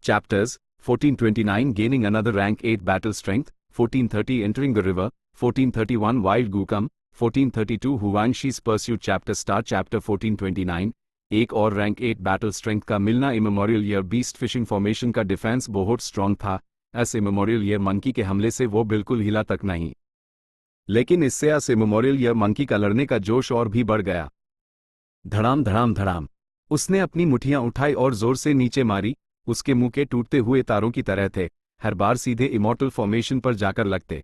Chapters 1429 Gaining another rank 8 battle strength, 1430 Entering the river, 1431 Wild Gukam, 1432 Huangshi's pursuit. Chapter Start. Chapter 1429 एक और rank 8 battle strength का मिलना। Immemorial year beast fishing formation का defence बहुत strong था। S immemorial year monkey के हमले से वो बिल्कुल हिला तक नहीं, लेकिन इससे एस इमेमोरियल ईयर मंकी का लड़ने का जोश और भी बढ़ गया। धड़ाम धड़ाम धड़ाम उसने अपनी मुठियां उठाई और जोर से नीचे मारी। उसके मुंह के टूटते हुए तारों की तरह थे, हर बार सीधे इमॉर्टल फॉर्मेशन पर जाकर लगते।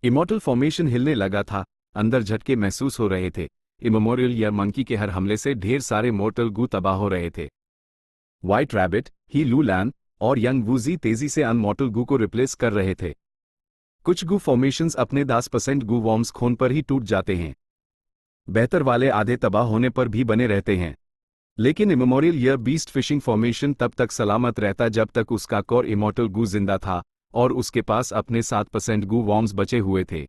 इमॉर्टल फॉर्मेशन हिलने लगा था, अंदर झटके महसूस हो रहे थे। इमेमोरियल ईयर मंकी के हर हमले से ढेर सारे मोर्टल गू तबाह हो रहे थे। व्हाइट रैबिट, ही लूलैन और यंग वूजी तेजी से अनमॉर्टल गू को रिप्लेस कर रहे थे। कुछ गू फॉर्मेशंस अपने 10% गू वॉर्म्स खून पर ही टूट जाते हैं, बेहतर वाले आधे तबाह होने पर भी बने रहते हैं। लेकिन immemorial year beast fishing formation तब तक सलामत रहता जब तक उसका कोर इमॉर्टल गू जिंदा था और उसके पास अपने 7% गू वॉर्म्स बचे हुए थे।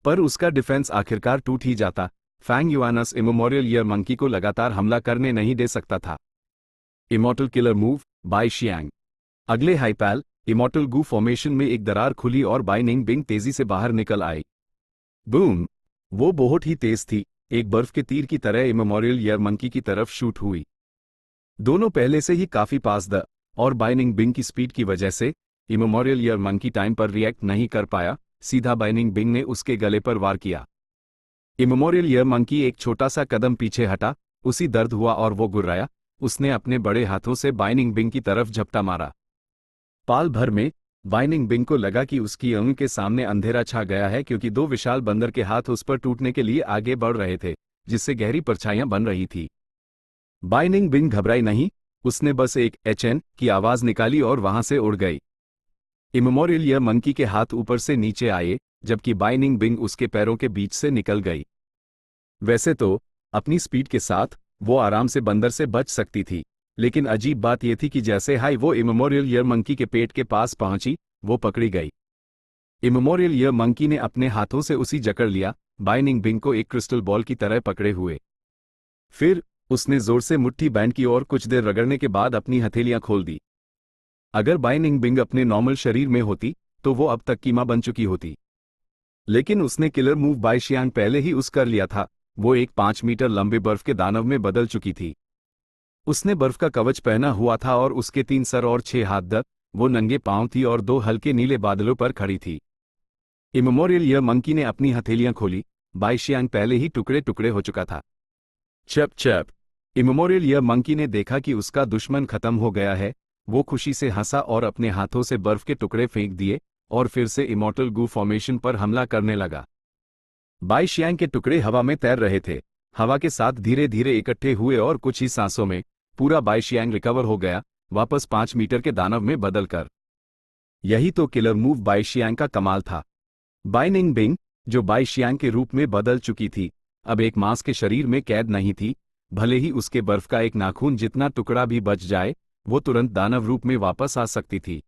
पर उसका डिफेंस आखिरकार टूट ही जाता। फैंग युआनस इमेमोरियल ईयर मंकी को लगातार हमला करने नहीं दे सकता था। Immortal killer move by Xiang. अगले हाइपैल इमॉर्टल गू फॉर्मेशन में एक दरार खुली और बाइनिंग बिंग तेजी से बाहर निकल आई। बूम! वो बहुत ही तेज थी, एक बर्फ के तीर की तरह इमेमोरियल ईयर मंकी की तरफ शूट हुई। दोनों पहले से ही काफी पास द और बाइनिंग बिंग की स्पीड की वजह से इमेमोरियल ईयर मंकी टाइम पर रिएक्ट नहीं कर पाया। सीधा बाइनिंग बिंग ने उसके गले पर वार किया। इमेमोरियल ईयर मंकी एक छोटा सा कदम पीछे हटा, उसी दर्द हुआ और वो गुर्राया। उसने अपने बड़े हाथों से बाइनिंग बिंग की तरफ झपटा मारा। पाल भर में बाइनिंग बिंग को लगा कि उसकी आंखों के सामने अंधेरा छा गया है, क्योंकि दो विशाल बंदर के हाथ उस पर टूटने के लिए आगे बढ़ रहे थे, जिससे गहरी परछाइयां बन रही थी। बाइनिंग बिंग घबराई नहीं, उसने बस एक एचएन की आवाज निकाली और वहां से उड़ गई। इमेमोरियल ईयर मंकी के हाथ ऊपर से नीचे आए, जबकि बाइनिंग बिंग उसके पैरों के बीच से निकल गई। वैसे तो अपनी स्पीड के साथ वो आराम से बंदर से बच सकती थी, लेकिन अजीब बात यह थी कि जैसे हाई वो इमेमोरियल ईयर मंकी के पेट के पास पहुंची, वो पकड़ी गई। इमेमोरियल ईयर मंकी ने अपने हाथों से उसी जकड़ लिया, बाइनिंग बिंग को एक क्रिस्टल बॉल की तरह पकड़े हुए। फिर उसने जोर से मुट्ठी बैंड की और कुछ देर रगड़ने के बाद अपनी हथेलियां खोल दी। अगर बाइनिंग बिंग अपने नॉर्मल शरीर में होती तो वो अब तक कीमा बन चुकी होती, लेकिन उसने किलर मूव बाय शियांग पहले ही उस कर लिया था। वो एक 5 मीटर लंबे बर्फ के दानव में बदल चुकी थी। उसने बर्फ का कवच पहना हुआ था और उसके 3 सर और 6 हाथ द वो नंगे पांव थी और 2 हल्के नीले बादलों पर खड़ी थी। इमेमोरियल ईयर मंकी ने अपनी हथेलियां खोली, बाय शियांग पहले ही टुकड़े टुकड़े हो चुका था। चप चप! इमेमोरियल ईयर मंकी ने देखा कि उसका दुश्मन खत्म हो गया है। वो खुशी से हंसा और अपने हाथों से बर्फ के टुकड़े फेंक दिए और फिर से इमॉर्टल गू फॉर्मेशन पर हमला करने लगा। बाय शियांग के टुकड़े हवा में तैर रहे थे, हवा के साथ धीरे धीरे इकट्ठे हुए और कुछ ही सांसों में पूरा बाय शियांग रिकवर हो गया, वापस 5 मीटर के दानव में बदलकर। यही तो किलर मूव बाय शियांग का कमाल था। बाइनिंग बिंग, जो बाय शियांग के रूप में बदल चुकी थी, अब एक मांस के शरीर में कैद नहीं थी। भले ही उसके बर्फ का एक नाखून जितना टुकड़ा भी बच जाए, वो तुरंत दानव रूप में वापस आ सकती थी।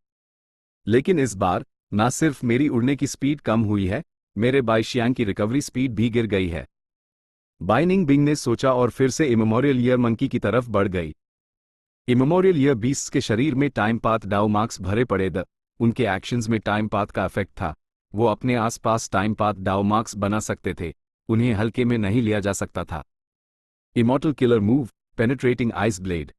लेकिन इस बार ना सिर्फ मेरी उड़ने की स्पीड कम हुई है, मेरे बाय शियांग की रिकवरी स्पीड भी गिर गई है। बाइनिंग बिंग ने सोचा और फिर से इमेमोरियल ईयर मंकी की तरफ बढ़ गई। इमेमोरियल ईयर बीस्ट्स के शरीर में टाइम पाथ डाउ मार्क्स भरे पड़े द उनके एक्शंस में टाइम पाथ का इफेक्ट था। वो अपने आसपास टाइम पाथ डाउ मार्क्स बना सकते थे, उन्हें हल्के में नहीं लिया जा सकता था। Immortal killer move penetrating ice blade.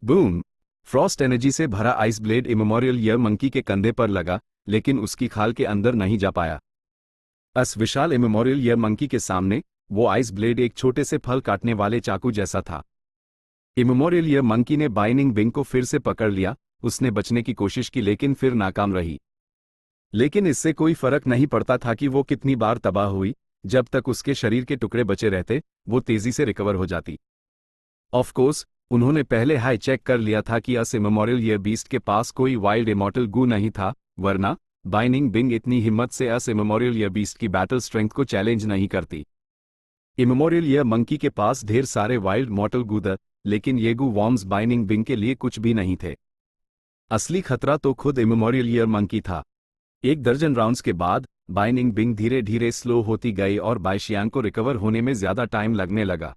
Boom! Frost energy से भरा ice blade immemorial year monkey के कंधे पर लगा, लेकिन उसकी खाल के अंदर नहीं जा पाया। अस विशाल इमेमोरियल ईयर मंकी के सामने वो आइस ब्लेड एक छोटे से फल काटने वाले चाकू जैसा था। इमेमोरियल ईयर मंकी ने बाइनिंग बिंग को फिर से पकड़ लिया। उसने बचने की कोशिश की, लेकिन फिर नाकाम रही। लेकिन इससे कोई फर्क नहीं पड़ता था कि वो कितनी बार तबाह हुई, जब तक उसके शरीर के टुकड़े बचे रहते, वो तेजी से रिकवर हो जाती। ऑफ कोर्स, उन्होंने पहले हाई चेक कर लिया था कि अस इमेमोरियल ईयर बीस्ट के पास कोई वाइल्ड इमॉर्टल गू नहीं था, वरना बाइनिंग बिंग इतनी हिम्मत से अस इमेमोरियल ईयर बीस्ट की बैटल स्ट्रेंथ को चैलेंज नहीं करती। इमेमोरियल ईयर मंकी के पास ढेर सारे वाइल्ड मॉर्टल गू द, लेकिन ये गू वॉर्म्स बाइनिंग बिंग के लिए कुछ भी नहीं थे। असली खतरा तो खुद इमेमोरियल ईयर मंकी था। 1 दर्जन राउंड्स के बाद बाइनिंग बिंग धीरे धीरे स्लो होती गई और बाय शियांग को रिकवर होने में ज्यादा टाइम लगने लगा।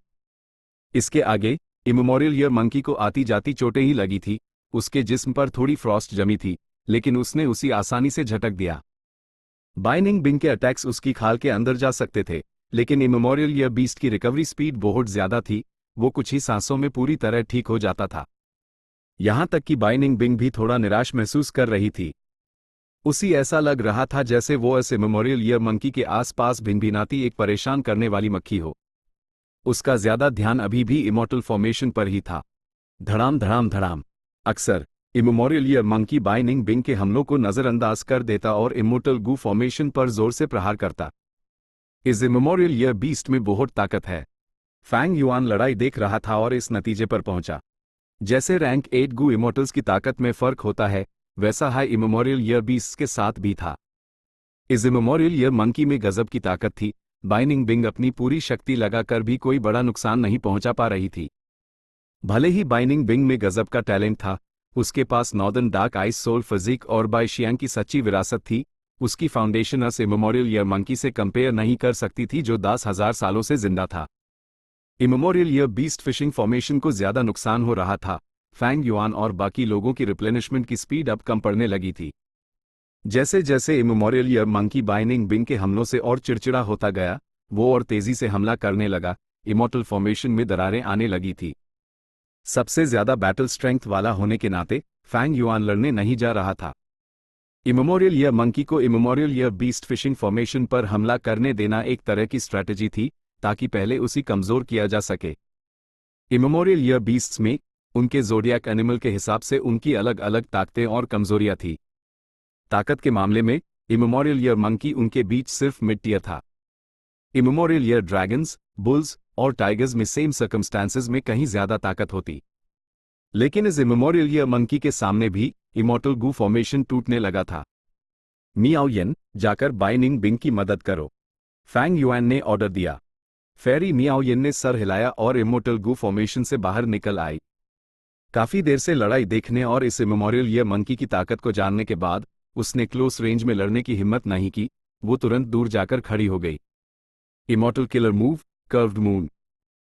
इसके आगे इमेमोरियल ईयर मंकी को आती जाती चोटें ही लगी थी। उसके जिस्म पर थोड़ी फ्रॉस्ट जमी थी, लेकिन उसने उसी आसानी से झटक दिया। बाइनिंग बिंग के अटैक्स उसकी खाल के अंदर जा सकते थे, लेकिन इमेमोरियल ईयर बीस्ट की रिकवरी स्पीड बहुत ज्यादा थी, वो कुछ ही सांसों में पूरी तरह ठीक हो जाता था। यहां तक कि बाइनिंग बिंग भी थोड़ा निराश महसूस कर रही थी। उसी ऐसा लग रहा था जैसे वो ऐसे इमेमोरियल ईयर मंकी के आसपास भिनभिनाती एक परेशान करने वाली मक्खी हो। उसका ज्यादा ध्यान अभी भी इमोर्टल फॉर्मेशन पर ही था। धड़ाम धड़ाम धड़ाम। अक्सर इमेमोरियल ईयर मंकी बाइनिंग बिंग के हमलों को नजरअंदाज कर देता और इमोर्टल गू फॉर्मेशन पर जोर से प्रहार करता। इस इमेमोरियल ईयर बीस्ट में बहुत ताकत है। फैंग युआन लड़ाई देख रहा था और इस नतीजे पर पहुंचा। जैसे रैंक 8 गू इमोर्टल्स की ताकत में फर्क होता है, वैसा हाई इमेमोरियल ईयर बीस्ट के साथ भी था। इस इमेमोरियल ईयर मंकी में गजब की ताकत थी। बाइनिंग बिंग अपनी पूरी शक्ति लगाकर भी कोई बड़ा नुकसान नहीं पहुंचा पा रही थी। भले ही बाइनिंग बिंग में गजब का टैलेंट था, उसके पास northern dark ice soul physique और बाई शियांग की सच्ची विरासत थी, उसकी फाउंडेशन अस इमेमोरियल ईयर मंकी से कंपेयर नहीं कर सकती थी जो 10,000 सालों से जिंदा था। Immemorial year beast fishing formation को ज्यादा नुकसान हो रहा था। फैंग युआन और बाकी लोगों की रिप्लेनिशमेंट की स्पीड अब कम पड़ने लगी थी। जैसे जैसे इमेमोरियल ईयर मंकी बाइनिंग बिंग के हमलों से और चिड़चिड़ा होता गया, वो और तेजी से हमला करने लगा। इमोर्टल फॉर्मेशन में दरारें आने लगी थी। सबसे ज्यादा बैटल स्ट्रेंथ वाला होने के नाते फैंग युआन लड़ने नहीं जा रहा था। इमेमोरियल ईयर मंकी को immemorial year beast fishing formation पर हमला करने देना एक तरह की स्ट्रैटेजी थी, ताकि पहले उसी कमजोर किया जा सके। इमेमोरियल ईयर बीस्ट्स में उनके ज़ोडियाक एनिमल के हिसाब से उनकी अलग अलग ताकतें और कमजोरियां थी। ताकत के मामले में इमेमोरियल ईयर मंकी उनके बीच सिर्फ मिड टियर था। इमेमोरियल ईयर ड्रैगन्स, बुल्स और टाइगर्स में सेम सर्कमस्टांसेस में कहीं ज्यादा ताकत होती। लेकिन इस इमेमोरियल ईयर मंकी के सामने भी इमोर्टल गू फॉर्मेशन टूटने लगा था। मियाओ येन, जाकर बाइनिंग बिंग की मदद करो, फैंग युआन ने ऑर्डर दिया। फेरी मियाओ येन ने सर हिलाया और इमोर्टल गू फॉर्मेशन से बाहर निकल आई। काफी देर से लड़ाई देखने और इस इमेमोरियल ईयर मंकी की ताकत को जानने के बाद उसने क्लोज रेंज में लड़ने की हिम्मत नहीं की, वो तुरंत दूर जाकर खड़ी हो गई। Immortal killer move, curved moon.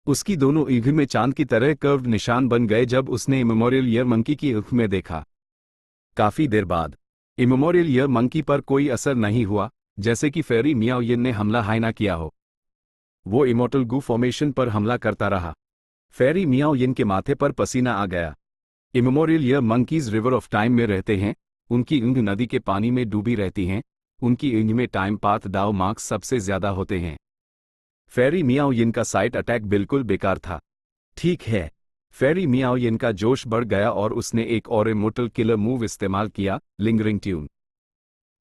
उसकी दोनों ईंघ में चांद की तरह कर्व्ड निशान बन गए जब उसने इमेमोरियल ईयर मंकी की ईंख में देखा। काफी देर बाद इमेमोरियल ईयर मंकी पर कोई असर नहीं हुआ, जैसे कि फेरी मियाओ येन ने हमला हाय ना किया हो। वो इमोर्टल गू फॉर्मेशन पर हमला करता रहा। फेरी मियाओ येन के माथे पर पसीना आ गया। Immemorial year monkeys river of time में रहते हैं, उनकी ईंघ नदी के पानी में डूबी रहती हैं, उनकी ईंघ में टाइम पाथ डाउ मार्क्स सबसे ज्यादा होते हैं। फेरी मियाओ येन का साइट अटैक बिल्कुल बेकार था। ठीक है, फेरी मियाओ येन का जोश बढ़ गया और उसने एक और इमोर्टल किलर मूव इस्तेमाल किया, लिंगरिंग ट्यून।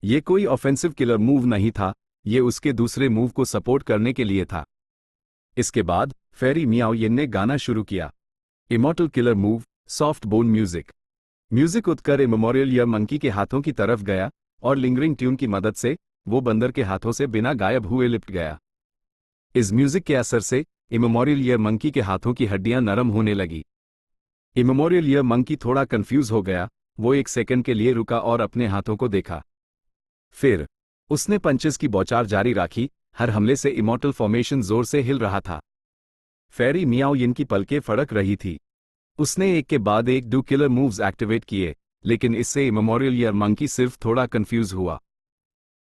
ये कोई ऑफेंसिव किलर मूव नहीं था, ये उसके दूसरे मूव को सपोर्ट करने के लिए था। इसके बाद फेरी मियाओ येन ने गाना शुरू किया। Immortal killer move, soft bone music. Music उठकर इमेमोरियल ईयर मंकी के हाथों की तरफ गया और लिंगरिंग ट्यून की मदद से वो बंदर के हाथों से बिना गायब हुए लिपट गया। इस म्यूजिक के असर से इमेमोरियल ईयर मंकी के हाथों की हड्डियां नरम होने लगी। इमेमोरियल ईयर मंकी थोड़ा कंफ्यूज हो गया, वो एक सेकंड के लिए रुका और अपने हाथों को देखा। फिर उसने पंचेस की बौछार जारी रखी, हर हमले से इमोर्टल फॉर्मेशन जोर से हिल रहा था। फेरी मियाओ येन की पलकें फड़क रही थी। उसने एक के बाद एक दो किलर मूव्स एक्टिवेट किए, लेकिन इससे इमेमोरियल ईयर मंकी सिर्फ थोड़ा कंफ्यूज हुआ।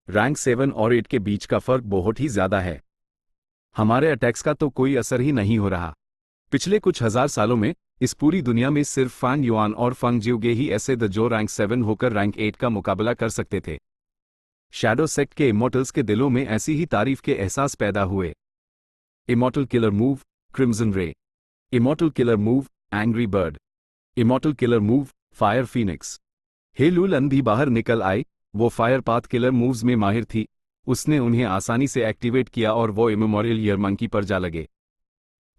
रैंक 7 और 8 के बीच का फर्क बहुत ही ज्यादा है। हमारे अटैक्स का तो कोई असर ही नहीं हो रहा। पिछले कुछ हजार सालों में इस पूरी दुनिया में सिर्फ फैंग युआन और फंग जिउगे ही ऐसे द जो रैंक 7 होकर रैंक 8 का मुकाबला कर सकते थे। शैडो सेक्ट के इमोर्टल्स के दिलों में ऐसी ही तारीफ के एहसास पैदा हुए। Immortal killer move, crimson ray. Immortal killer move, angry bird. Immortal killer move, fire phoenix. हे लुलन भी बाहर निकल आई, वो फायर पाथ किलर मूव्स में माहिर थी। उसने उन्हें आसानी से एक्टिवेट किया और वो इमेमोरियल ईयर मंकी पर जा लगे।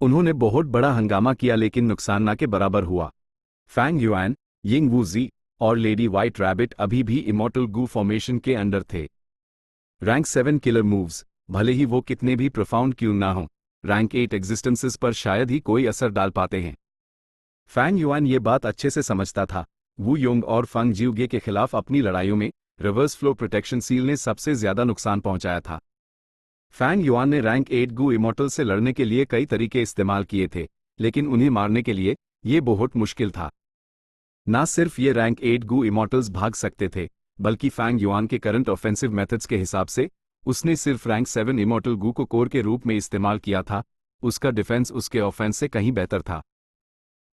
उन्होंने बहुत बड़ा हंगामा किया लेकिन नुकसान ना के बराबर हुआ। फैंग युआन, यिंग वूजी और लेडी व्हाइट रैबिट अभी भी इमोर्टल गू फॉर्मेशन के अंडर थे। रैंक 7 किलर मूव्स, भले ही वो कितने भी प्रोफाउंड क्यों ना हो, रैंक 8 एग्जिस्टेंसेस पर शायद ही कोई असर डाल पाते हैं। फैंग युआन ये बात अच्छे से समझता था। वू योंग और फंग जिउगे के खिलाफ अपनी लड़ाइयों में रिवर्स फ्लो प्रोटेक्शन सील ने सबसे ज्यादा नुकसान पहुंचाया था। फैंग युआन ने रैंक 8 गू इमोर्टल से लड़ने के लिए कई तरीके इस्तेमाल किए थे, लेकिन उन्हें मारने के लिए ये बहुत मुश्किल था। ना सिर्फ ये रैंक 8 गू इमॉर्टल्स भाग सकते थे, बल्कि फैंग युआन के करंट ऑफेंसिव मेथड्स के हिसाब से उसने सिर्फ रैंक 7 इमॉर्टल गू को कोर के रूप में इस्तेमाल किया था। उसका डिफेंस उसके ऑफेंस से कहीं बेहतर था।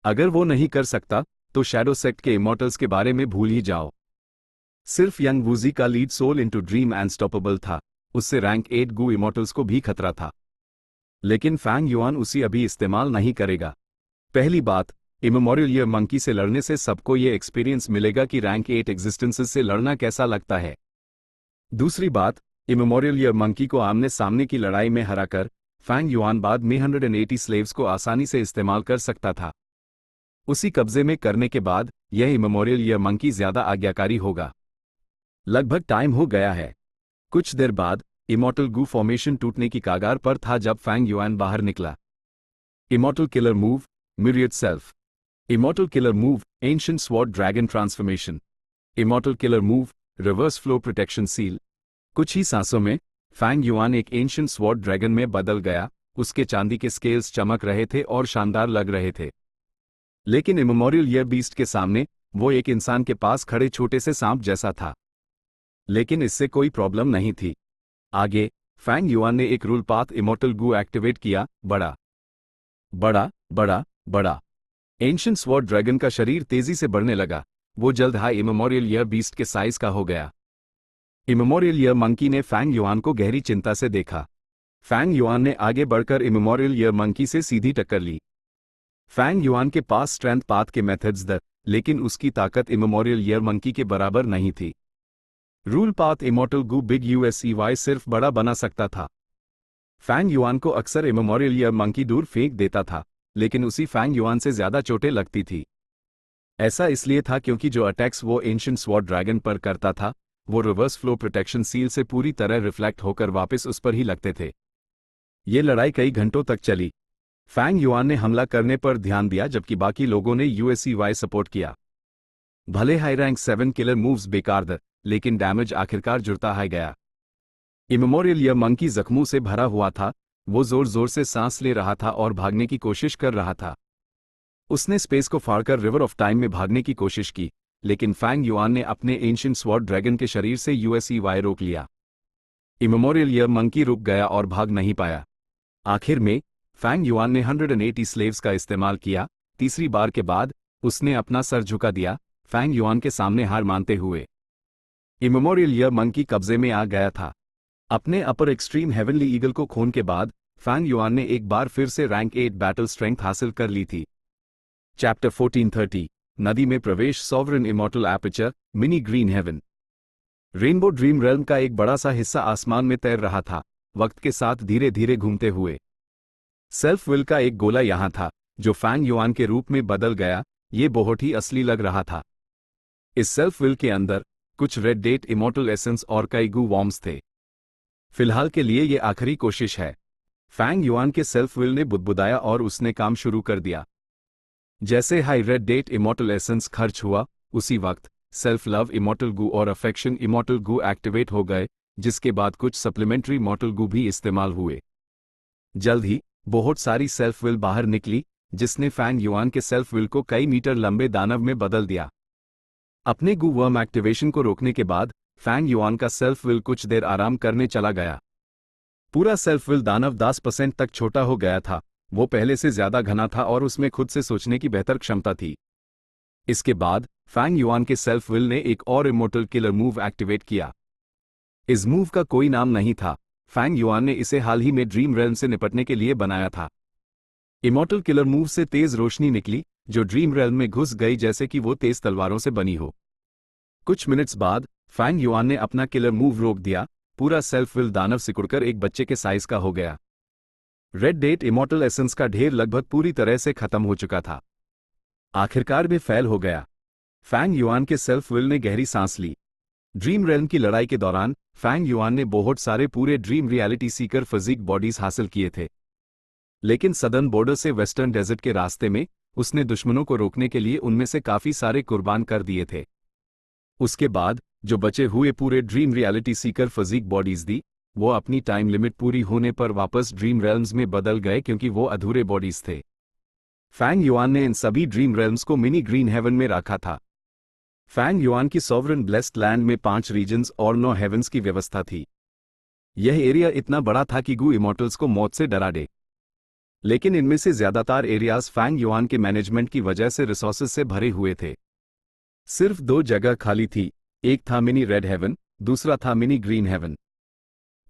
अगर वो नहीं कर सकता तो शैडो सेक्ट के इमॉर्टल्स के बारे में भूल ही जाओ। सिर्फ यंग वूजी का lead soul into dream unstoppable था, उससे रैंक 8 गू इमॉर्टल्स को भी खतरा था। लेकिन फैंग युआन उसी अभी इस्तेमाल नहीं करेगा। पहली बात, इमेमोरियल ईयर मंकी से लड़ने से सबको ये एक्सपीरियंस मिलेगा कि रैंक 8 एग्जिस्टेंसेस से लड़ना कैसा लगता है। दूसरी बात, इमेमोरियल ईयर मंकी को आमने सामने की लड़ाई में हराकर फैंग युआन बाद में 180 स्लेव्स को आसानी से इस्तेमाल कर सकता था। उसी कब्जे में करने के बाद यह इमेमोरियल ईयर मंकी ज्यादा आज्ञाकारी होगा। लगभग टाइम हो गया है। कुछ देर बाद इमॉर्टल गू फॉर्मेशन टूटने की कागार पर था जब फैंग युआन बाहर निकला। Immortal killer move, myriad self. Immortal killer move, ancient sword dragon transformation. Immortal killer move, reverse flow protection seal. कुछ ही सांसों में फैंग युआन एक एंशिएंट स्वॉर्ड ड्रैगन में बदल गया। उसके चांदी के स्केल्स चमक रहे थे और शानदार लग रहे थे। लेकिन इमेमोरियल ईयर बीस्ट के सामने वो एक इंसान के पास खड़े छोटे से सांप जैसा था। लेकिन इससे कोई प्रॉब्लम नहीं थी। आगे फैंग युआन ने एक रूल पाथ इमॉर्टल गू एक्टिवेट किया। बड़ा बड़ा बड़ा बड़ा एंशिएंट स्वॉर्ड ड्रैगन का शरीर तेजी से बढ़ने लगा। वो जल्द हाई इमेमोरियल ईयर बीस्ट के साइज का हो गया। इमेमोरियल ईयर मंकी ने फैंग युआन को गहरी चिंता से देखा। फैंग युआन ने आगे बढ़कर इमेमोरियल ईयर मंकी से सीधी टक्कर ली। फैंग युआन के पास स्ट्रेंथ पाथ के मेथड्स थे, लेकिन उसकी ताकत इमेमोरियल ईयर मंकी के बराबर नहीं थी। रूल पाथ इमॉर्टल गू बिग यूएसईवाई सिर्फ बड़ा बना सकता था। फैंग युआन को अक्सर इमेमोरियल ईयर मंकी दूर फेंक देता था, लेकिन उसी फैंग युआन से ज्यादा चोटें लगती थी। ऐसा इसलिए था क्योंकि जो अटैक्स वो एंशिएंट स्वॉर्ड ड्रैगन पर करता था वो रिवर्स फ्लो प्रोटेक्शन सील से पूरी तरह रिफ्लेक्ट होकर वापस उस पर ही लगते थे। ये लड़ाई कई घंटों तक चली। फैंग युआन ने हमला करने पर ध्यान दिया जबकि बाकी लोगों ने यूएसईवाई सपोर्ट किया। भले हाई रैंक 7 किलर मूव्स बेकार थे, लेकिन डैमेज आखिरकार जुड़ता है गया। इमेमोरियल ईयर मंकी जख्मों से भरा हुआ था। वो जोर जोर से सांस ले रहा था और भागने की कोशिश कर रहा था। उसने स्पेस को फाड़कर रिवर ऑफ टाइम में भागने की कोशिश की, लेकिन फैंग युआन ने अपने एंशिएंट स्वॉर्ड ड्रैगन के शरीर से यूएसईवाई रोक लिया। इमेमोरियल ईयर मंकी रुक गया और भाग नहीं पाया। आखिर में फैंग युआन ने 180 स्लेव्स का इस्तेमाल किया। तीसरी बार के बाद उसने अपना सर झुका दिया, फैंग युआन के सामने हार मानते हुए। इमेमोरियल ईयर मंकी कब्जे में आ गया था। अपने अपर एक्सट्रीम हेवनली ईगल को खोने के बाद फैंग युआन ने एक बार फिर से रैंक 8 बैटल स्ट्रेंथ हासिल कर ली थी। चैप्टर 1430, नदी में प्रवेश, sovereign immortal aperture, mini green heaven. Rainbow dream realm का एक बड़ा सा हिस्सा आसमान में तैर रहा था, वक्त के साथ धीरे धीरे घूमते हुए। सेल्फ विल का एक गोला यहां था जो फैंग युआन के रूप में बदल गया। ये बहुत ही असली लग रहा था। इस सेल्फ विल के अंदर कुछ रेड डेट इमॉर्टल एसेंस और कई गू वॉर्म्स थे। फिलहाल के लिए ये आखिरी कोशिश है। फैंग युआन के सेल्फ विल ने बुदबुदाया और उसने काम शुरू कर दिया। जैसे high red date immortal essence खर्च हुआ, उसी वक्त सेल्फ लव इमॉर्टल गू और अफेक्शन इमॉर्टल गू एक्टिवेट हो गए, जिसके बाद कुछ सप्लीमेंट्री इमॉर्टल गू भी इस्तेमाल हुए। जल्द ही बहुत सारी सेल्फ विल बाहर निकली, जिसने फैंग युआन के सेल्फ विल को कई मीटर लंबे दानव में बदल दिया। अपने गू वर्म एक्टिवेशन को रोकने के बाद फैंग युआन का सेल्फ विल कुछ देर आराम करने चला गया। पूरा सेल्फ विल दानव 10% तक छोटा हो गया था। वो पहले से ज्यादा घना था और उसमें खुद से सोचने की बेहतर क्षमता थी। इसके बाद फैंग युआन के सेल्फ विल ने एक और इमॉर्टल किलर मूव एक्टिवेट किया। इस मूव का कोई नाम नहीं था। फैंग युआन ने इसे हाल ही में ड्रीम रेल्म से निपटने के लिए बनाया था। इमॉर्टल किलर मूव से तेज रोशनी निकली जो ड्रीम रेल्म में घुस गई, जैसे कि वो तेज तलवारों से बनी हो। कुछ मिनट्स बाद फैंग युआन ने अपना किलर मूव रोक दिया। पूरा सेल्फ विल दानव सिकुड़कर एक बच्चे के साइज का हो गया। रेड डेट इमॉर्टल एसेंस का ढेर लगभग पूरी तरह से खत्म हो चुका था। आखिरकार भी फेल हो गया। फैंग युआन के सेल्फ विल ने गहरी सांस ली। ड्रीम रेल्म की लड़ाई के दौरान फैंग युआन ने बहुत सारे पूरे dream reality seeker physique bodies हासिल किए थे, लेकिन सदर्न बॉर्डर से वेस्टर्न डेजर्ट के रास्ते में उसने दुश्मनों को रोकने के लिए उनमें से काफी सारे कुर्बान कर दिए थे। उसके बाद जो बचे हुए पूरे dream reality seeker physique bodies दी, वो अपनी टाइम लिमिट पूरी होने पर वापस ड्रीम रेल्म्स में बदल गए क्योंकि वो अधूरे बॉडीज थे। फैंग युआन ने इन सभी ड्रीम रेल्म्स को मिनी ग्रीन हेवन में रखा था। फैंग युआन की सॉवरन ब्लेस्ड लैंड में 5 रीजन्स और 9 हेवंस की व्यवस्था थी। यह एरिया इतना बड़ा था कि गू इमॉर्टल्स को मौत से डरा दे। लेकिन इनमें से ज्यादातर एरियाज फैंग युआन के मैनेजमेंट की वजह से रिसोर्सेज से भरे हुए थे। सिर्फ 2 जगह खाली थी, एक था मिनी रेड हेवन, दूसरा था मिनी ग्रीन हेवन।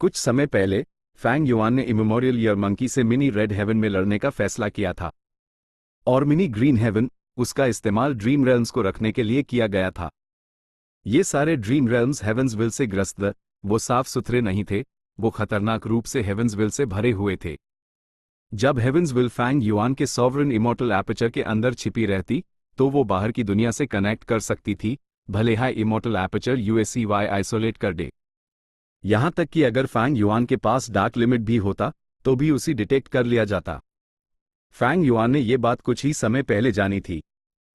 कुछ समय पहले फैंग युआन ने इमेमोरियल ईयर मंकी से मिनी रेड हेवन में लड़ने का फैसला किया था, और मिनी ग्रीन हेवन, उसका इस्तेमाल ड्रीम रेल्म्स को रखने के लिए किया गया था। ये सारे ड्रीम रेल्म्स हेवंसविल से ग्रस्त थे। वो साफ सुथरे नहीं थे, वो खतरनाक रूप से हेवंसविल से भरे हुए थे। जब हेवंसविल फैंग युआन के सॉवरन इमॉर्टल एपर्चर के अंदर छिपी रहती तो वो बाहर की दुनिया से कनेक्ट कर सकती थी, भले हाई इमॉर्टल एपर्चर यूएससीवाई आइसोलेट कर दे। यहां तक कि अगर फैंग युआन के पास डार्क लिमिट भी होता तो भी उसी डिटेक्ट कर लिया जाता। फैंग युआन ने ये बात कुछ ही समय पहले जानी थी।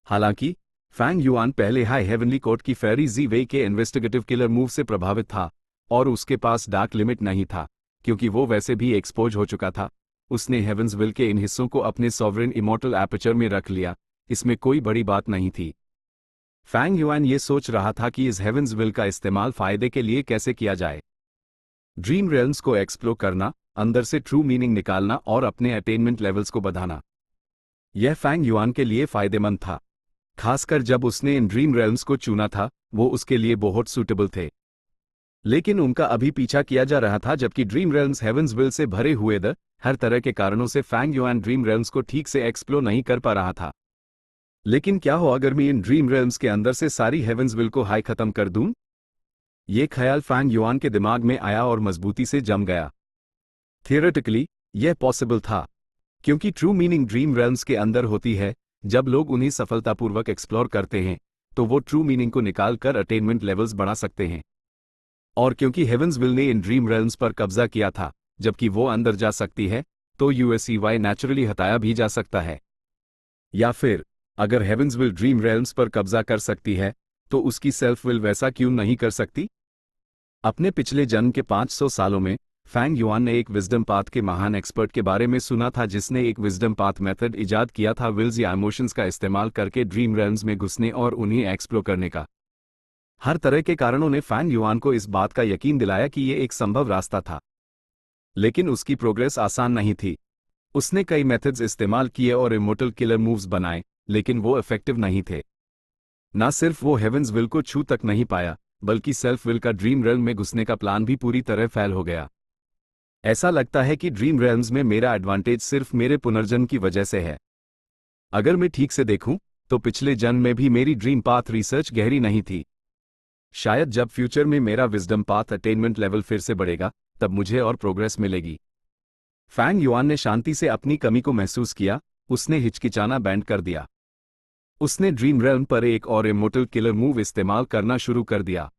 हालांकि फैंग युआन पहले हाई हेवनली कोर्ट की फेरी जी वे के इन्वेस्टिगेटिव किलर मूव से प्रभावित था, और उसके पास डार्क लिमिट नहीं था क्योंकि वो वैसे भी एक्सपोज हो चुका था। उसने हेवंसविल के इन हिस्सों को अपने सॉवरेन इमॉर्टल एपर्चर में रख लिया। इसमें कोई बड़ी बात नहीं थी। फैंग युआन ये सोच रहा था कि इस हेवंसविल का इस्तेमाल फायदे के लिए कैसे किया जाए। ड्रीम रेल्म्स को एक्सप्लोर करना, अंदर से ट्रू मीनिंग निकालना और अपने अटेनमेंट लेवल्स को बढ़ाना, यह फैंग युआन के लिए फायदेमंद था। खासकर जब उसने इन ड्रीम रेल्म्स को चुना था, वो उसके लिए बहुत सूटेबल थे। लेकिन उनका अभी पीछा किया जा रहा था जबकि ड्रीम रेल्म्स हेवंसविल से भरे हुए थे। हर तरह के कारणों से फैंग युआन ड्रीम रेल्म्स को ठीक से एक्सप्लोर नहीं कर पा रहा था। लेकिन क्या हो अगर मैं इन ड्रीम रेल्म्स के अंदर से सारी हेवंसविल को हाई खत्म कर दूं? ये ख्याल फैंग युआन के दिमाग में आया और मजबूती से जम गया। थियोरेटिकली यह पॉसिबल था, क्योंकि ट्रू मीनिंग ड्रीम रेल्म्स के अंदर होती है। जब लोग उन्हें सफलतापूर्वक एक्सप्लोर करते हैं तो वो ट्रू मीनिंग को निकाल कर अटेनमेंट लेवल्स बढ़ा सकते हैं। और क्योंकि हेवंसविल ने इन ड्रीम रेल्म्स पर कब्जा किया था जबकि वो अंदर जा सकती है, तो यूएससीवाई नेचुरली हटाया भी जा सकता है। या फिर अगर हेवंसविल ड्रीम रेल्म्स पर कब्जा कर सकती है तो उसकी सेल्फ विल वैसा क्यों नहीं कर सकती? अपने पिछले जन्म के 500 सालों में फैंग युआन ने एक विजडम पाथ के महान एक्सपर्ट के बारे में सुना था जिसने एक विजडम पाथ मेथड इजाद किया था विल्स या इमोशंस का इस्तेमाल करके ड्रीम रेल्म्स में घुसने और उन्हें एक्सप्लोर करने का। हर तरह के कारणों ने फैंग युआन को इस बात का यकीन दिलाया कि ये एक संभव रास्ता था। लेकिन उसकी प्रोग्रेस आसान नहीं थी। उसने कई मेथड्स इस्तेमाल किए और इमोर्टल किलर मूव्स बनाए, लेकिन वो इफेक्टिव नहीं थे। ना सिर्फ वो हेवंसविल को छू तक नहीं पाया, बल्कि सेल्फ विल का ड्रीम रेल्म में घुसने का प्लान भी पूरी तरह फेल हो गया। ऐसा लगता है कि ड्रीम रेल्म्स में मेरा एडवांटेज सिर्फ मेरे पुनर्जन्म की वजह से है। अगर मैं ठीक से देखूं तो पिछले जन्म में भी मेरी ड्रीम पाथ रिसर्च गहरी नहीं थी। शायद जब फ्यूचर में मेरा विजडम पाथ अटेनमेंट लेवल फिर से बढ़ेगा तब मुझे और प्रोग्रेस मिलेगी। फैंग युआन ने शांति से अपनी कमी को महसूस किया। उसने हिचकिचाना बैंड कर दिया। उसने ड्रीम रेल्म पर एक और इमोर्टल किलर मूव इस्तेमाल करना शुरू कर दिया।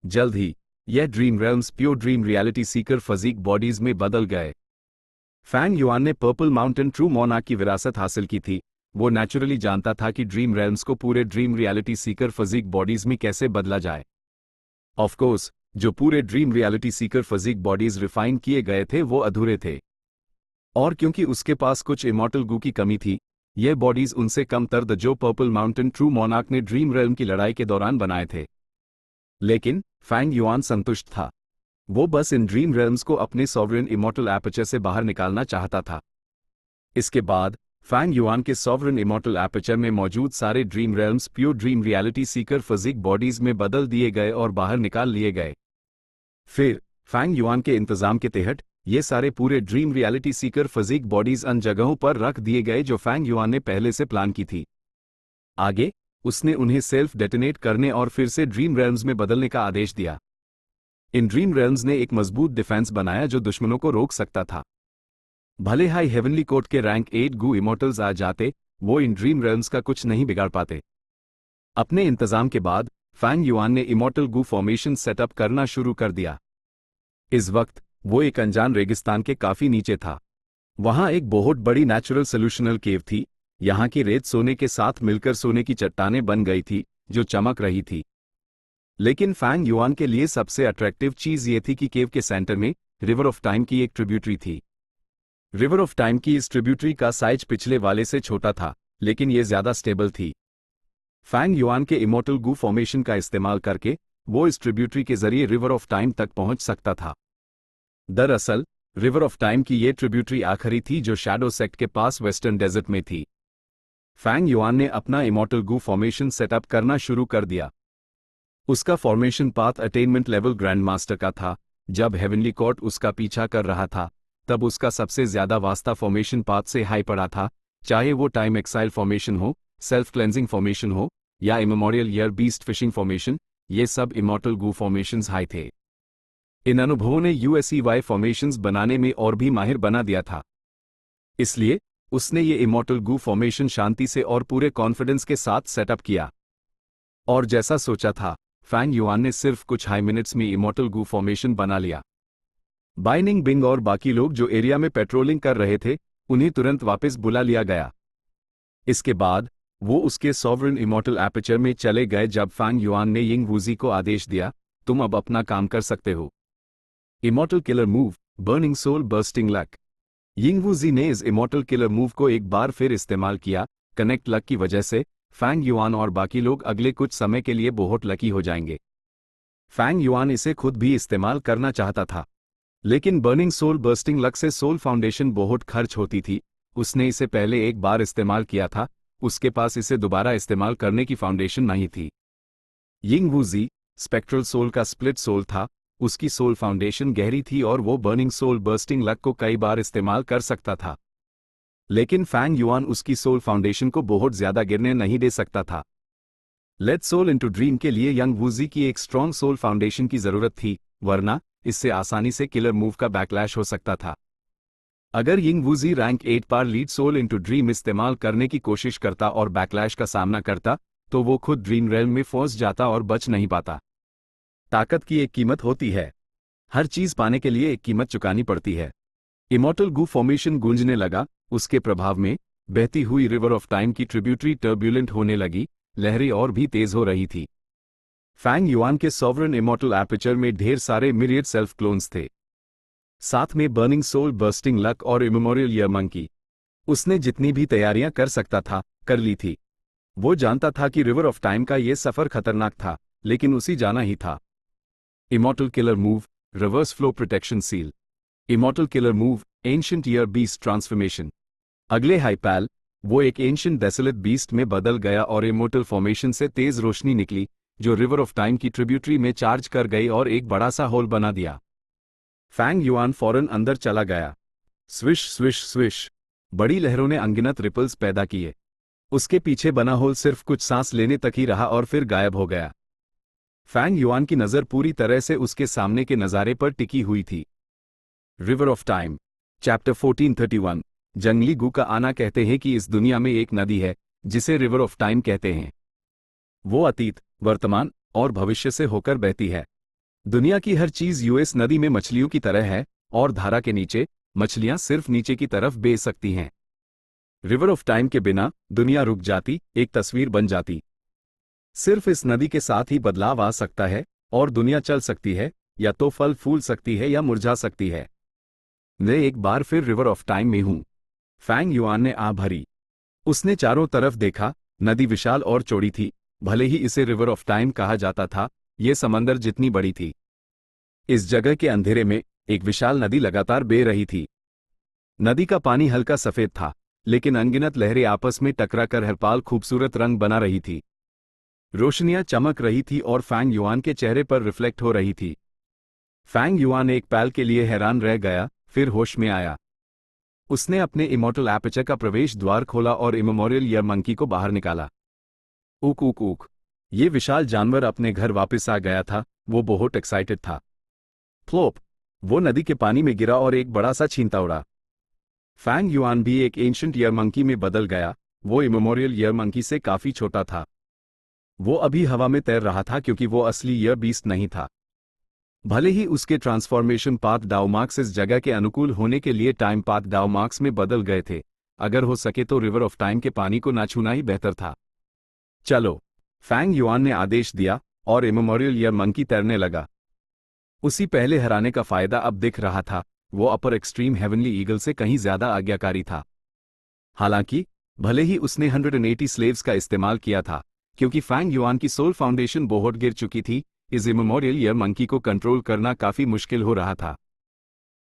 जल्द ही यह dream realms pure dream reality Sikar physique bodies में बदल गए। फैंग युआन ने पर्पल माउंटेन ट्रू मोनार्क की विरासत हासिल की थी। वो नेचुरली जानता था कि ड्रीम रेल्म्स को पूरे dream reality Sikar physique bodies में कैसे बदला जाए। ऑफ कोर्स, जो पूरे dream reality Sikar physique bodies refine किए गए थे वो अधूरे थे, और क्योंकि उसके पास कुछ इमॉर्टल गू की कमी थी, ये बॉडीज उनसे कम तर जो पर्पल माउंटेन ट्रू मोनार्क ने ड्रीम रेल्म की लड़ाई के दौरान बनाए थे। लेकिन फैंग युआन संतुष्ट था। वो बस इन ड्रीम रेल्म्स को अपने सॉवरेन इमॉर्टल एपर्चर से बाहर निकालना चाहता था। इसके बाद फैंग युआन के सॉवरेन इमॉर्टल एपर्चर में मौजूद सारे dream realms pure dream reality Sikar physique bodies में बदल दिए गए और बाहर निकाल लिए गए। फिर फैंग युआन के इंतजाम के तहत ये सारे पूरे dream reality Sikar physique bodies उन जगहों पर रख दिए गए जो फैंग युआन ने पहले से प्लान की थी। आगे उसने उन्हें सेल्फ डेटोनेट करने और फिर से ड्रीम रेल्म्स में बदलने का आदेश दिया। इन ड्रीम रेल्म्स ने एक मजबूत डिफेंस बनाया जो दुश्मनों को रोक सकता था। भले हाई हेवनली कोर्ट के रैंक 8 गू इमॉर्टल्स आ जाते, वो इन ड्रीम रेल्म्स का कुछ नहीं बिगाड़ पाते। अपने इंतजाम के बाद फैंग युआन ने इमॉर्टल गू फॉर्मेशन सेटअप करना शुरू कर दिया। इस वक्त वो एक अनजान रेगिस्तान के काफी नीचे था। वहां एक बहुत बड़ी नेचुरल सोल्यूशनल केव थी। यहाँ की रेत सोने के साथ मिलकर सोने की चट्टानें बन गई थी जो चमक रही थी। लेकिन फैंग युआन के लिए सबसे अट्रैक्टिव चीज ये थी कि केव के सेंटर में रिवर ऑफ टाइम की एक ट्रिब्यूटरी थी। रिवर ऑफ टाइम की इस ट्रिब्यूटरी का साइज पिछले वाले से छोटा था, लेकिन ये ज्यादा स्टेबल थी। फैंग युआन के इमोर्टल गू फॉर्मेशन का इस्तेमाल करके वो इस ट्रिब्यूटरी के जरिए रिवर ऑफ टाइम तक पहुंच सकता था। दरअसल रिवर ऑफ टाइम की ये ट्रिब्यूटरी आखिरी थी जो शैडो सेक्ट के पास वेस्टर्न डेजर्ट में थी। फैंग युआन ने अपना इमोर्टल गू फॉर्मेशन सेटअप करना शुरू कर दिया। उसका formation path attainment level grand master का था। जब हेवनली कोर्ट उसका पीछा कर रहा था तब उसका सबसे ज्यादा वास्ता फॉर्मेशन पाथ से हाई पड़ा था, चाहे वो टाइम एक्साइल फॉर्मेशन हो, सेल्फ क्लेंजिंग फॉर्मेशन हो या immemorial year beast fishing formation, ये सब इमोर्टल गू फॉर्मेशंस हाई थे। इन अनुभवों ने यूएसईवाई फॉर्मेशंस बनाने में और भी माहिर बना दिया था, इसलिए उसने ये इमोर्टल गू फॉर्मेशन शांति से और पूरे कॉन्फिडेंस के साथ सेटअप किया। और जैसा सोचा था, फैंग युआन ने सिर्फ कुछ हाई मिनट्स में इमोर्टल गू फॉर्मेशन बना लिया। बाइनिंग बिंग और बाकी लोग जो एरिया में पेट्रोलिंग कर रहे थे, उन्हें तुरंत वापस बुला लिया गया। इसके बाद वो उसके सॉवरेन इमोर्टल एपर्चर में चले गए जब फैंग युआन ने यिंग वूजी को आदेश दिया, तुम अब अपना काम कर सकते हो। Immortal killer move, burning soul bursting luck. Ying Wuji ने इस इमोर्टल किलर मूव को एक बार फिर इस्तेमाल किया। कनेक्ट लक की वजह से फैंग युआन और बाकी लोग अगले कुछ समय के लिए बहुत लकी हो जाएंगे। फैंग युआन इसे खुद भी इस्तेमाल करना चाहता था, लेकिन बर्निंग सोल बर्स्टिंग लक से सोल फाउंडेशन बहुत खर्च होती थी। उसने इसे पहले एक बार इस्तेमाल किया था, उसके पास इसे दोबारा इस्तेमाल करने की फाउंडेशन नहीं थी। यिंग वूजी स्पेक्ट्रल सोल का स्प्लिट सोल था, उसकी सोल फाउंडेशन गहरी थी और वो बर्निंग सोल बर्स्टिंग लक को कई बार इस्तेमाल कर सकता था। लेकिन फैंग युआन उसकी सोल फाउंडेशन को बहुत ज्यादा गिरने नहीं दे सकता था। लेट सोल इनटू ड्रीम के लिए यंग वूजी की एक स्ट्रॉन्ग सोल फाउंडेशन की जरूरत थी, वरना इससे आसानी से किलर मूव का बैकलैश हो सकता था। अगर यिंग वूजी रैंक 8 पर लीड सोल इनटू ड्रीम इस्तेमाल करने की कोशिश करता और बैकलैश का सामना करता, तो वो खुद ड्रीम रेल्म में फंस जाता और बच नहीं पाता। ताकत की एक कीमत होती है, हर चीज पाने के लिए एक कीमत चुकानी पड़ती है। इमोर्टल गू फॉर्मेशन गूंजने लगा, उसके प्रभाव में बहती हुई रिवर ऑफ टाइम की ट्रिब्यूटरी टर्ब्यूलेंट होने लगी, लहरें और भी तेज हो रही थी। फैंग युआन के सॉवरेन इमोर्टल एपर्चर में ढेर सारे मिरियड सेल्फ क्लोन्स थे, साथ में बर्निंग सोल बर्स्टिंग लक और इमेमोरियल ईयर मंकी। उसने जितनी भी तैयारियां कर सकता था, कर ली थी। वो जानता था कि रिवर ऑफ टाइम का ये सफर खतरनाक था, लेकिन उसी जाना ही था। Immortal killer move, reverse flow protection seal. Immortal killer move, ancient year beast transformation. अगले हाइपैल, वो एक एंशिएंट डेसोलेट बीस्ट में बदल गया और इमोर्टल फॉर्मेशन से तेज रोशनी निकली, जो रिवर ऑफ टाइम की ट्रिब्यूटरी में चार्ज कर गई और एक बड़ा सा होल बना दिया। फैंग युआन फौरन अंदर चला गया। स्विश स्विश स्विश, बड़ी लहरों ने अनगिनत रिपल्स पैदा किए। उसके पीछे बना होल सिर्फ कुछ सांस लेने तक ही रहा और फिर गायब हो गया। फैंग युआन की नजर पूरी तरह से उसके सामने के नजारे पर टिकी हुई थी। River of time, chapter 1431। जंगली गू का आना कहते हैं कि इस दुनिया में एक नदी है जिसे रिवर ऑफ टाइम कहते हैं। वो अतीत, वर्तमान और भविष्य से होकर बहती है। दुनिया की हर चीज यूएस नदी में मछलियों की तरह है और धारा के नीचे मछलियां सिर्फ नीचे की तरफ बह सकती हैं। रिवर ऑफ टाइम के बिना दुनिया रुक जाती, एक तस्वीर बन जाती। सिर्फ इस नदी के साथ ही बदलाव आ सकता है और दुनिया चल सकती है, या तो फल फूल सकती है या मुरझा सकती है। मैं एक बार फिर रिवर ऑफ टाइम में हूं। फैंग युआन ने आ भरी। उसने चारों तरफ देखा, नदी विशाल और चौड़ी थी। भले ही इसे रिवर ऑफ टाइम कहा जाता था, यह समंदर जितनी बड़ी थी। इस जगह के अंधेरे में एक विशाल नदी लगातार बह रही थी। नदी का पानी हल्का सफेद था, लेकिन अनगिनत लहरें आपस में टकराकर हर पाल खूबसूरत रंग बना रही थी। रोशनियां चमक रही थी और फैंग युआन के चेहरे पर रिफ्लेक्ट हो रही थी। फैंग युआन एक पल के लिए हैरान रह गया, फिर होश में आया। उसने अपने इमोर्टल एपर्चर का प्रवेश द्वार खोला और इमेमोरियल ईयर मंकी को बाहर निकाला। ऊक ऊक ऊक, ये विशाल जानवर अपने घर वापस आ गया था। वो बहुत एक्साइटेड था। फ्लोप, वो नदी के पानी में गिरा और एक बड़ा सा छींटा उड़ा। फैंग युआन भी एक एंशिएंट ईयर मंकी में बदल गया। वो इमेमोरियल ईयर मंकी से काफी छोटा था। वो अभी हवा में तैर रहा था क्योंकि वो असली ईयर बीस्ट नहीं था। भले ही उसके ट्रांसफॉर्मेशन पाथ डाउमार्क्स इस जगह के अनुकूल होने के लिए टाइम पाथ डाउमार्क्स में बदल गए थे, अगर हो सके तो रिवर ऑफ टाइम के पानी को ना छूना ही बेहतर था। चलो, फैंग युआन ने आदेश दिया और इमेमोरियल ईयर मंकी तैरने लगा। उसी पहले हराने का फायदा अब दिख रहा था। वो अपर एक्सट्रीम हेवनली ईगल से कहीं ज्यादा आज्ञाकारी था। हालांकि भले ही उसने 180 स्लेव्स का इस्तेमाल किया था, क्योंकि फैंग युआन की सोल फाउंडेशन बहुत गिर चुकी थी, इस इमेमोरियल ईयर मंकी को कंट्रोल करना काफी मुश्किल हो रहा था।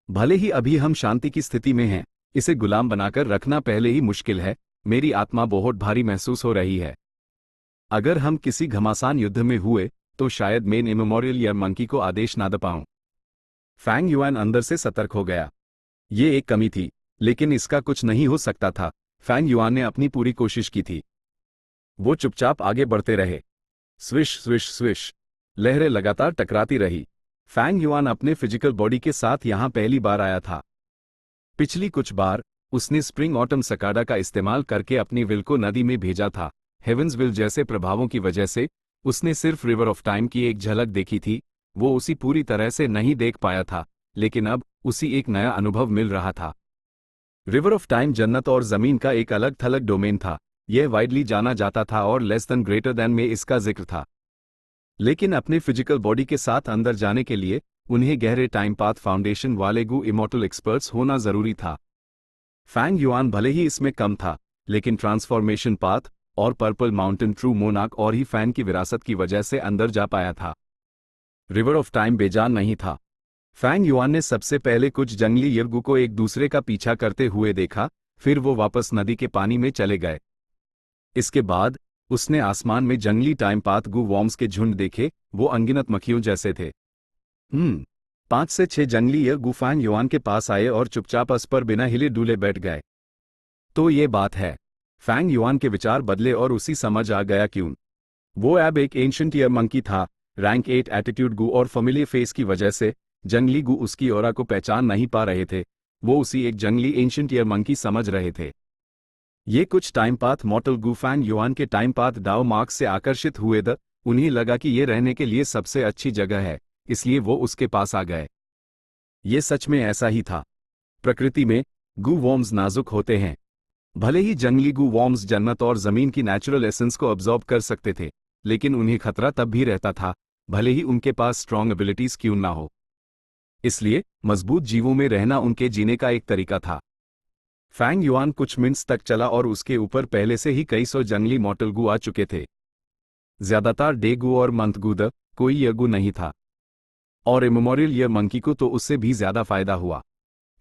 भले ही अभी हम शांति की स्थिति में हैं, इसे गुलाम बनाकर रखना पहले ही मुश्किल है। मेरी आत्मा बहुत भारी महसूस हो रही है। अगर हम किसी घमासान युद्ध में हुए तो शायद मेन इमेमोरियल ईयर मंकी को आदेश ना दे पाऊं। फैंग युआन अंदर से सतर्क हो गया। ये एक कमी थी, लेकिन इसका कुछ नहीं हो सकता था। फैंग युआन ने अपनी पूरी कोशिश की थी। वो चुपचाप आगे बढ़ते रहे। स्विश स्विश स्विश, लहरें लगातार टकराती रही। फैंग युआन अपने फिजिकल बॉडी के साथ यहां पहली बार आया था। पिछली कुछ बार उसने स्प्रिंग ऑटम सकाडा का इस्तेमाल करके अपनी विल को नदी में भेजा था। हेवंस विल जैसे प्रभावों की वजह से उसने सिर्फ रिवर ऑफ टाइम की एक झलक देखी थी। वो उसी पूरी तरह से नहीं देख पाया था, लेकिन अब उसी एक नया अनुभव मिल रहा था। रिवर ऑफ टाइम जन्नत और जमीन का एक अलग थलग डोमेन था। यह वाइडली जाना जाता था और लेस देन ग्रेटर देन में इसका जिक्र था। लेकिन अपने फिजिकल बॉडी के साथ अंदर जाने के लिए उन्हें गहरे टाइम पाथ फाउंडेशन वाले गु इमॉर्टल एक्सपर्ट्स होना जरूरी था। फैंग युआन भले ही इसमें कम था, लेकिन ट्रांसफॉर्मेशन पाथ और पर्पल माउंटेन ट्रू मोनार्क और ही फैन की विरासत की वजह से अंदर जा पाया था। रिवर ऑफ टाइम बेजान नहीं था। फैंग युआन ने सबसे पहले कुछ जंगली यर्गु को एक दूसरे का पीछा करते हुए देखा, फिर वो वापस नदी के पानी में चले गए। इसके बाद उसने आसमान में जंगली टाइम पाथ गु वॉर्म्स के झुंड देखे। वो अनगिनत मक्खियों जैसे थे। 5 से 6 जंगली यर्गु फैंग युआन के पास आए और चुपचाप उस पर बिना हिले डुले बैठ गए। तो ये बात है। फैंग युआन के विचार बदले और उसी समझ आ गया क्यों। वो अब एक एंशिएंट ईयर मंकी था। रैंक 8 एटीट्यूड गु और फैमिलियर फेस की वजह से जंगली गु उसकी ऑरा को पहचान नहीं पा रहे थे। वो उसी एक जंगली एंशिएंट ईयर मंकी समझ रहे थे। ये कुछ टाइम पाथ मॉर्टल गु फैंग युआन के टाइम पाथ डाओ मार्क्स से आकर्षित हुए थे। उन्हें लगा कि ये रहने के लिए सबसे अच्छी जगह है, इसलिए वो उसके पास आ गए। ये सच में ऐसा ही था। प्रकृति में गु वॉर्म्स नाजुक होते हैं। भले ही जंगली गु वॉर्म्स जन्नत और जमीन की नेचुरल एसेंस को अब्जॉर्ब कर सकते थे, लेकिन उन्हें खतरा तब भी रहता था, भले ही उनके पास स्ट्रॉन्ग एबिलिटीज क्यों ना हो। इसलिए मजबूत जीवों में रहना उनके जीने का एक तरीका था। फैंग युआन कुछ मिनट्स तक चला और उसके ऊपर पहले से ही कई सौ जंगली मॉर्टल गु आ चुके थे। ज्यादातर डे गु और मंथ गु द, कोई यगु नहीं था। और इमेमोरियल ईयर मंकी को तो उससे भी ज्यादा फायदा हुआ।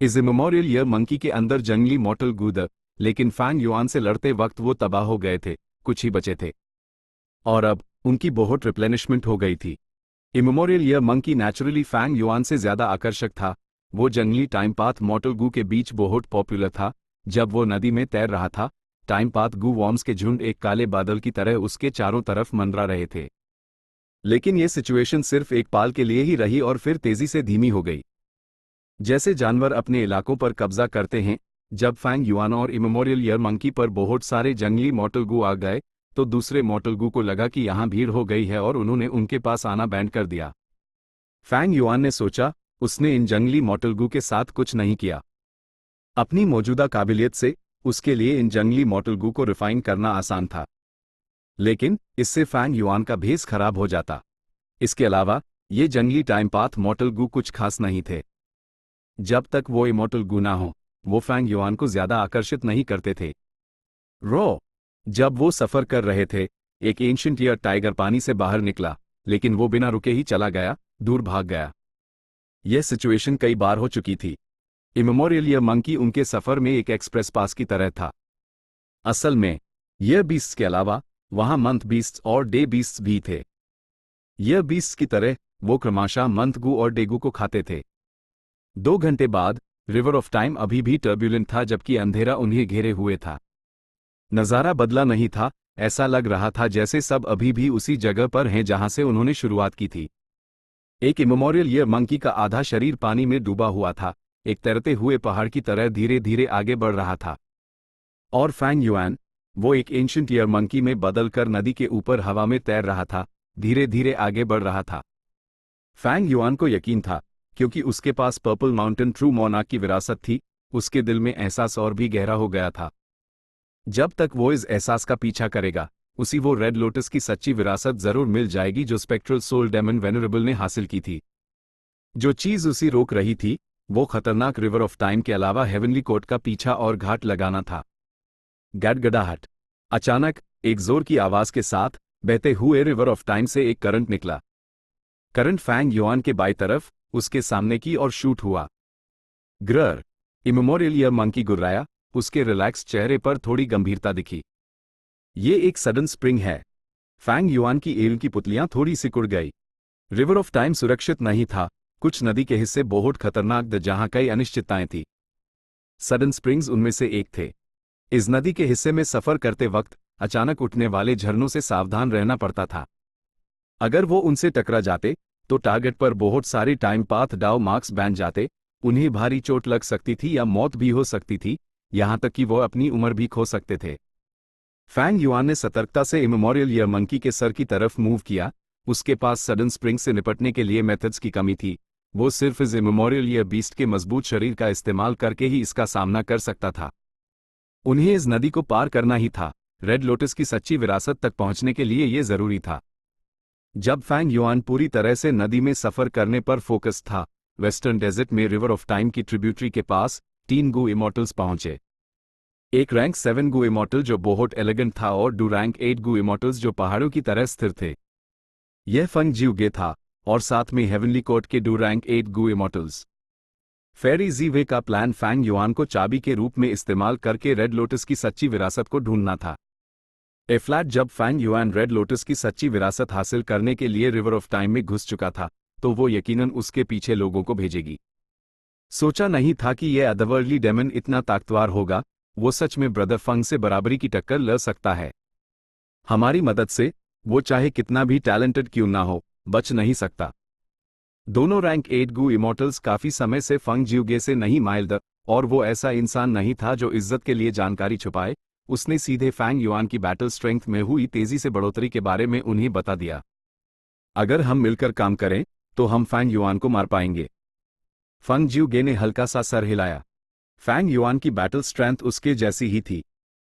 इस इमेमोरियल ईयर मंकी के अंदर जंगली मॉर्टल गु द, लेकिन फैंग युआन से लड़ते वक्त वो तबाह हो गए थे, कुछ ही बचे थे। और अब उनकी बहुत रिप्लेनिशमेंट हो गई थी। Immemorial year monkey naturally Fang Yuan से ज्यादा आकर्षक था। वो जंगली टाइम पाथ मॉर्टल गु के बीच बहुत पॉपुलर था। जब वो नदी में तैर रहा था, टाइम पाथ गु वॉर्म्स के झुंड एक काले बादल की तरह उसके चारों तरफ मंडरा रहे थे। लेकिन ये सिचुएशन सिर्फ एक पाल के लिए ही रही और फिर तेजी से धीमी हो गई। जैसे जानवर अपने इलाकों पर कब्जा करते हैं, जब फैंग युआन और इमेमोरियल ईयर मंकी पर बहुत सारे जंगली मॉर्टल गु आ गए, तो दूसरे मॉर्टल गु को लगा कि यहां भीड़ हो गई है और उन्होंने उनके पास आना बैंड कर दिया। फैंग युआन ने सोचा, उसने इन जंगली मॉर्टल गु के साथ कुछ नहीं किया। अपनी मौजूदा काबिलियत से उसके लिए इन जंगली मॉर्टल गु को रिफाइन करना आसान था, लेकिन इससे फैंग युआन का भेस खराब हो जाता। इसके अलावा ये जंगली टाइम पाथ मॉर्टल गु कुछ खास नहीं थे। जब तक वो इमॉर्टल गु ना हो, वो फैंग युआन को ज्यादा आकर्षित नहीं करते थे। जब वो सफर कर रहे थे, एक एंशिएंट ईयर टाइगर पानी से बाहर निकला, लेकिन वो बिना रुके ही चला गया, दूर भाग गया। यह सिचुएशन कई बार हो चुकी थी। इमेमोरियल ईयर मंकी उनके सफर में एक एक्सप्रेस पास की तरह था। असल में ईयर बीस्ट्स के अलावा वहां मंथ बीस्ट्स और डे बीस्ट्स भी थे। ईयर बीस्ट्स की तरह वो क्रमशः मंथ गु और डेगु को खाते थे। 2 घंटे बाद रिवर ऑफ टाइम अभी भी टर्ब्यूलेंट था, जबकि अंधेरा उन्हें घेरे हुए था। नज़ारा बदला नहीं था। ऐसा लग रहा था जैसे सब अभी भी उसी जगह पर हैं जहां से उन्होंने शुरुआत की थी। एक इमेमोरियल ईयर मंकी का आधा शरीर पानी में डूबा हुआ था, एक तैरते हुए पहाड़ की तरह धीरे धीरे आगे बढ़ रहा था। और फैंग युआन, वो एक एंशिएंट ईयर मंकी में बदलकर नदी के ऊपर हवा में तैर रहा था, धीरे धीरे आगे बढ़ रहा था। फैंग युआन को यकीन था, क्योंकि उसके पास पर्पल माउंटेन ट्रू मोनार्क की विरासत थी। उसके दिल में एहसास और भी गहरा हो गया था। जब तक वो इस एहसास का पीछा करेगा, उसी वो रेड लोटस की सच्ची विरासत जरूर मिल जाएगी जो स्पेक्ट्रल सोल डेमन वेनरेबल ने हासिल की थी। जो चीज उसी रोक रही थी, वो खतरनाक रिवर ऑफ टाइम के अलावा हेवनली कोर्ट का पीछा और घाट लगाना था। गड़गड़ाहट। अचानक एक जोर की आवाज के साथ बहते हुए रिवर ऑफ टाइम से एक करंट निकला। करंट फैंग युआन के बाईं तरफ उसके सामने की और शूट हुआ। ग्रर। इमेमोरियल ईयर मंकी गुर्राया, उसके रिलैक्स चेहरे पर थोड़ी गंभीरता दिखी। ये एक सडन स्प्रिंग है। फैंग युआन की एल की पुतलियां थोड़ी सिकुड़ गई। रिवर ऑफ टाइम सुरक्षित नहीं था, कुछ नदी के हिस्से बहुत खतरनाक थे जहां कई अनिश्चितताएं थी। सडन स्प्रिंग्स उनमें से एक थे। इस नदी के हिस्से में सफर करते वक्त अचानक उठने वाले झरनों से सावधान रहना पड़ता था। अगर वो उनसे टकरा जाते तो टारगेट पर बहुत सारे टाइम पाथ डाउ मार्क्स बन जाते, उन्हें भारी चोट लग सकती थी या मौत भी हो सकती थी, यहां तक कि वो अपनी उम्र भी खो सकते थे। फैंग युआन ने सतर्कता से इमेमोरियल ईयर मंकी के सर की तरफ मूव किया। उसके पास सडन स्प्रिंग से निपटने के लिए मेथड्स की कमी थी। वो सिर्फ इस इमेमोरियल ईयर बीस्ट के मजबूत शरीर का इस्तेमाल करके ही इसका सामना कर सकता था। उन्हें इस नदी को पार करना ही था। रेड लोटस की सच्ची विरासत तक पहुंचने के लिए यह जरूरी था। जब फैंग युआन पूरी तरह से नदी में सफर करने पर फोकस था, वेस्टर्न डेजर्ट में रिवर ऑफ टाइम की ट्रिब्यूटरी के पास 3 गू इमॉर्टल्स पहुंचे। एक रैंक 7 गू इमॉर्टल जो बहुत एलिगेंट था और 2 रैंक 8 गू इमॉर्टल्स जो पहाड़ों की तरह स्थिर थे। यह फंग जिउगे था और साथ में हेवनली कोर्ट के 2 रैंक 8 गू इमॉर्टल्स। फेरी जीवे का प्लान फैंग युआन को चाबी के रूप में इस्तेमाल करके रेड लोटस की सच्ची विरासत को ढूंढना था। ए फ्लैट जब फैंग युआन रेड लोटस की सच्ची विरासत हासिल करने के लिए रिवर ऑफ टाइम में घुस चुका था, तो वो यकीनन उसके पीछे लोगों को भेजेगी। सोचा नहीं था कि यह अदरवर्ल्डली डेमन इतना ताकतवर होगा। वो सच में ब्रदर फंग से बराबरी की टक्कर ले सकता है। हमारी मदद से वो चाहे कितना भी टैलेंटेड क्यों ना हो, बच नहीं सकता। दोनों रैंक 8 गू इमॉर्टल्स काफी समय से फंग जिउगे से नहीं माइल्ड, और वो ऐसा इंसान नहीं था जो इज्जत के लिए जानकारी छुपाए। उसने सीधे फैंग युआन की बैटल स्ट्रेंथ में हुई तेजी से बढ़ोतरी के बारे में उन्हें बता दिया। अगर हम मिलकर काम करें तो हम फैंग युआन को मार पाएंगे। फंग जिउगे ने हल्का सा सर हिलाया। फैंग युआन की बैटल स्ट्रेंथ उसके जैसी ही थी।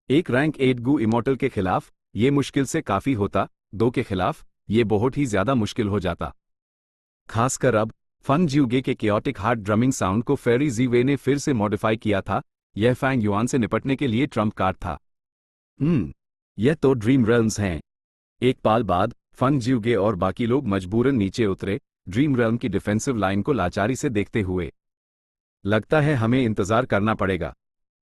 एक रैंक 8 गू इमॉर्टल के खिलाफ ये मुश्किल से काफी होता, 2 के खिलाफ ये बहुत ही ज्यादा मुश्किल हो जाता। खासकर अब फंग जिउगे के केओटिक हार्ट ड्रमिंग साउंड को फेरी जीवे ने फिर से मॉडिफाई किया था। यह फैंग युआन से निपटने के लिए ट्रम्प कार्ड था। यह तो ड्रीम रेल्म्स हैं। एक पाल बाद फंग जिउगे और बाकी लोग मजबूरन नीचे उतरे, ड्रीम रेल्म की डिफेंसिव लाइन को लाचारी से देखते हुए। लगता है हमें इंतजार करना पड़ेगा।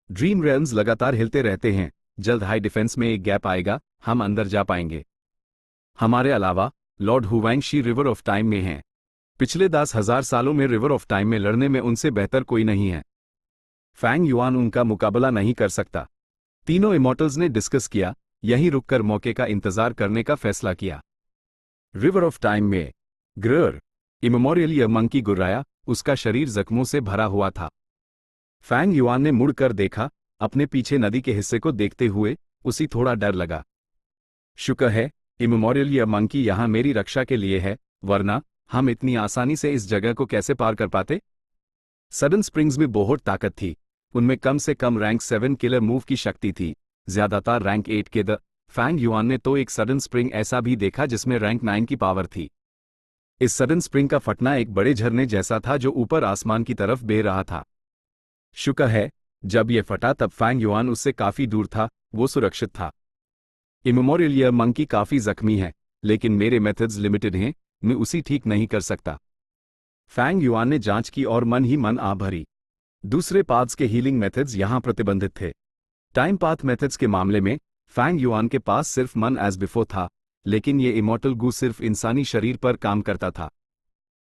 ड्रीम रेल्म्स लगातार हिलते रहते हैं, जल्द हाई डिफेंस में एक गैप आएगा, हम अंदर जा पाएंगे। हमारे अलावा लॉर्ड हुवैंगशी रिवर ऑफ टाइम में हैं। पिछले 10,000 सालों में रिवर ऑफ टाइम में लड़ने में उनसे बेहतर कोई नहीं है। फैंग युआन उनका मुकाबला नहीं कर सकता। तीनों इमॉर्टल्स ने डिस्कस किया, यहीं रुककर मौके का इंतजार करने का फैसला किया। रिवर ऑफ टाइम में ग्रर। इमेमोरियल ईयर मंकी गुर्राया, उसका शरीर जख्मों से भरा हुआ था। फैंग युआन ने मुड़कर देखा, अपने पीछे नदी के हिस्से को देखते हुए उसी थोड़ा डर लगा। शुक्र है इमेमोरियल ईयर मंकी यहां मेरी रक्षा के लिए है, वरना हम इतनी आसानी से इस जगह को कैसे पार कर पाते। सडन स्प्रिंग्स में बहुत ताकत थी। उनमें कम से कम रैंक 7 किलर मूव की शक्ति थी, ज्यादातर रैंक 8 के। फैंग युआन ने तो एक सडन स्प्रिंग ऐसा भी देखा जिसमें रैंक 9 की पावर थी। इस सडन स्प्रिंग का फटना एक बड़े झरने जैसा था जो ऊपर आसमान की तरफ बह रहा था। शुक्र है जब यह फटा तब फैंग युआन उससे काफी दूर था, वो सुरक्षित था। इमेमोरियल ईयर मंकी काफी जख्मी है, लेकिन मेरे मेथड्स लिमिटेड हैं, मैं उसी ठीक नहीं कर सकता। फैंग युआन ने जांच की और मन ही मन आ भरी। दूसरे पाथ्स के हीलिंग मेथड्स यहां प्रतिबंधित थे। टाइम पाथ मेथड्स के मामले में फैंग युआन के पास सिर्फ मन एज बिफोर था, लेकिन ये इमॉर्टल गू सिर्फ इंसानी शरीर पर काम करता था।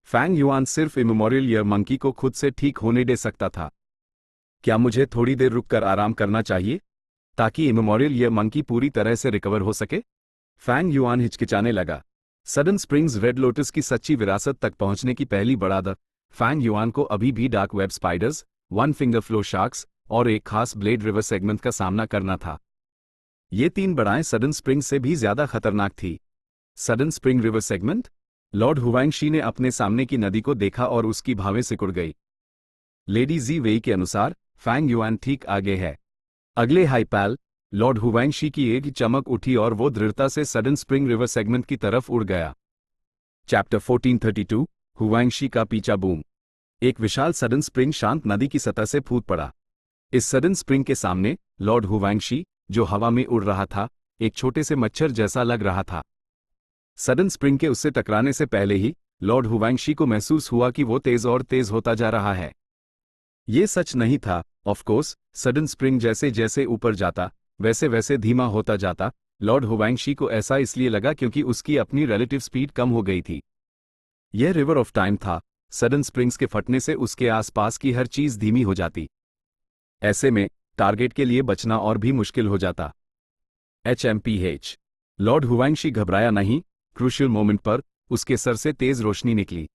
फैंग युआन सिर्फ इमेमोरियल ईयर मंकी को खुद से ठीक होने दे सकता था। क्या मुझे थोड़ी देर रुककर आराम करना चाहिए ताकि इमेमोरियल ईयर मंकी पूरी तरह से रिकवर हो सके? फैंग युआन हिचकिचाने लगा। सडन स्प्रिंग्स रेड लोटस की सच्ची विरासत तक पहुंचने की पहली बढ़ादर फैंग युआन को अभी भी dark web spiders, 1 finger flow sharks और एक खास ब्लेड रिवर सेगमेंट का सामना करना था। ये 3 बढ़ाएं सडन स्प्रिंग से भी ज्यादा खतरनाक थी। Sudden spring river segment. Lord हुवैंगशी ने अपने सामने की नदी को देखा और उसकी भावें सिकुड़ गई। लेडी जी वेई के अनुसार फैंग युआन ठीक आगे है। अगले हाईपैल लॉर्ड हुवैंगशी की एक चमक उठी और वो दृढ़ता से सडन स्प्रिंग रिवर सेगमेंट की तरफ उड़ गया। चैप्टर 1432 हुवैंगशी का पीछा बूम। एक विशाल सडन स्प्रिंग शांत नदी की सतह से फूट पड़ा। इस सडन स्प्रिंग के सामने लॉर्ड हुवांगशी, जो हवा में उड़ रहा था, एक छोटे से मच्छर जैसा लग रहा था। सडन स्प्रिंग के उससे टकराने से पहले ही लॉर्ड हुवांगशी को महसूस हुआ कि वो तेज और तेज होता जा रहा है। ये सच नहीं था, ऑफ कोर्स। सडन स्प्रिंग जैसे जैसे ऊपर जाता वैसे वैसे धीमा होता जाता। लॉर्ड हुवांगशी को ऐसा इसलिए लगा क्योंकि उसकी अपनी रिलेटिव स्पीड कम हो गई थी। यह रिवर ऑफ टाइम था। सडन स्प्रिंग्स के फटने से उसके आसपास की हर चीज धीमी हो जाती। ऐसे में टारगेट के लिए बचना और भी मुश्किल हो जाता। HMPH। लॉर्ड हुवांगशी घबराया नहीं। क्रूशियल मोमेंट पर उसके सर से तेज रोशनी निकली।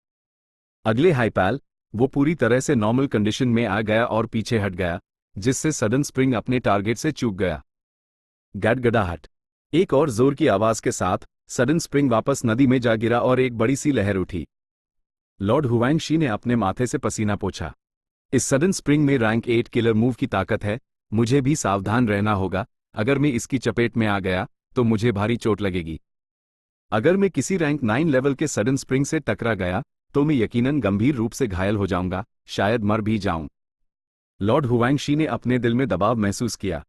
अगले हाईपैल वो पूरी तरह से नॉर्मल कंडीशन में आ गया और पीछे हट गया, जिससे सडन स्प्रिंग अपने टारगेट से चूक गया। गड़गड़ाहट। एक और जोर की आवाज के साथ सडन स्प्रिंग वापस नदी में जा गिरा और एक बड़ी सी लहर उठी। लॉर्ड हुवांगशी ने अपने माथे से पसीना पोंछा। इस सडन स्प्रिंग में रैंक 8 किलर मूव की ताकत है। मुझे भी सावधान रहना होगा। अगर मैं इसकी चपेट में आ गया तो मुझे भारी चोट लगेगी। अगर मैं किसी रैंक 9 लेवल के सडन स्प्रिंग से टकरा गया तो मैं यकीनन गंभीर रूप से घायल हो जाऊंगा, शायद मर भी जाऊं। लॉर्ड हुवांगशी ने अपने दिल में दबाव महसूस किया।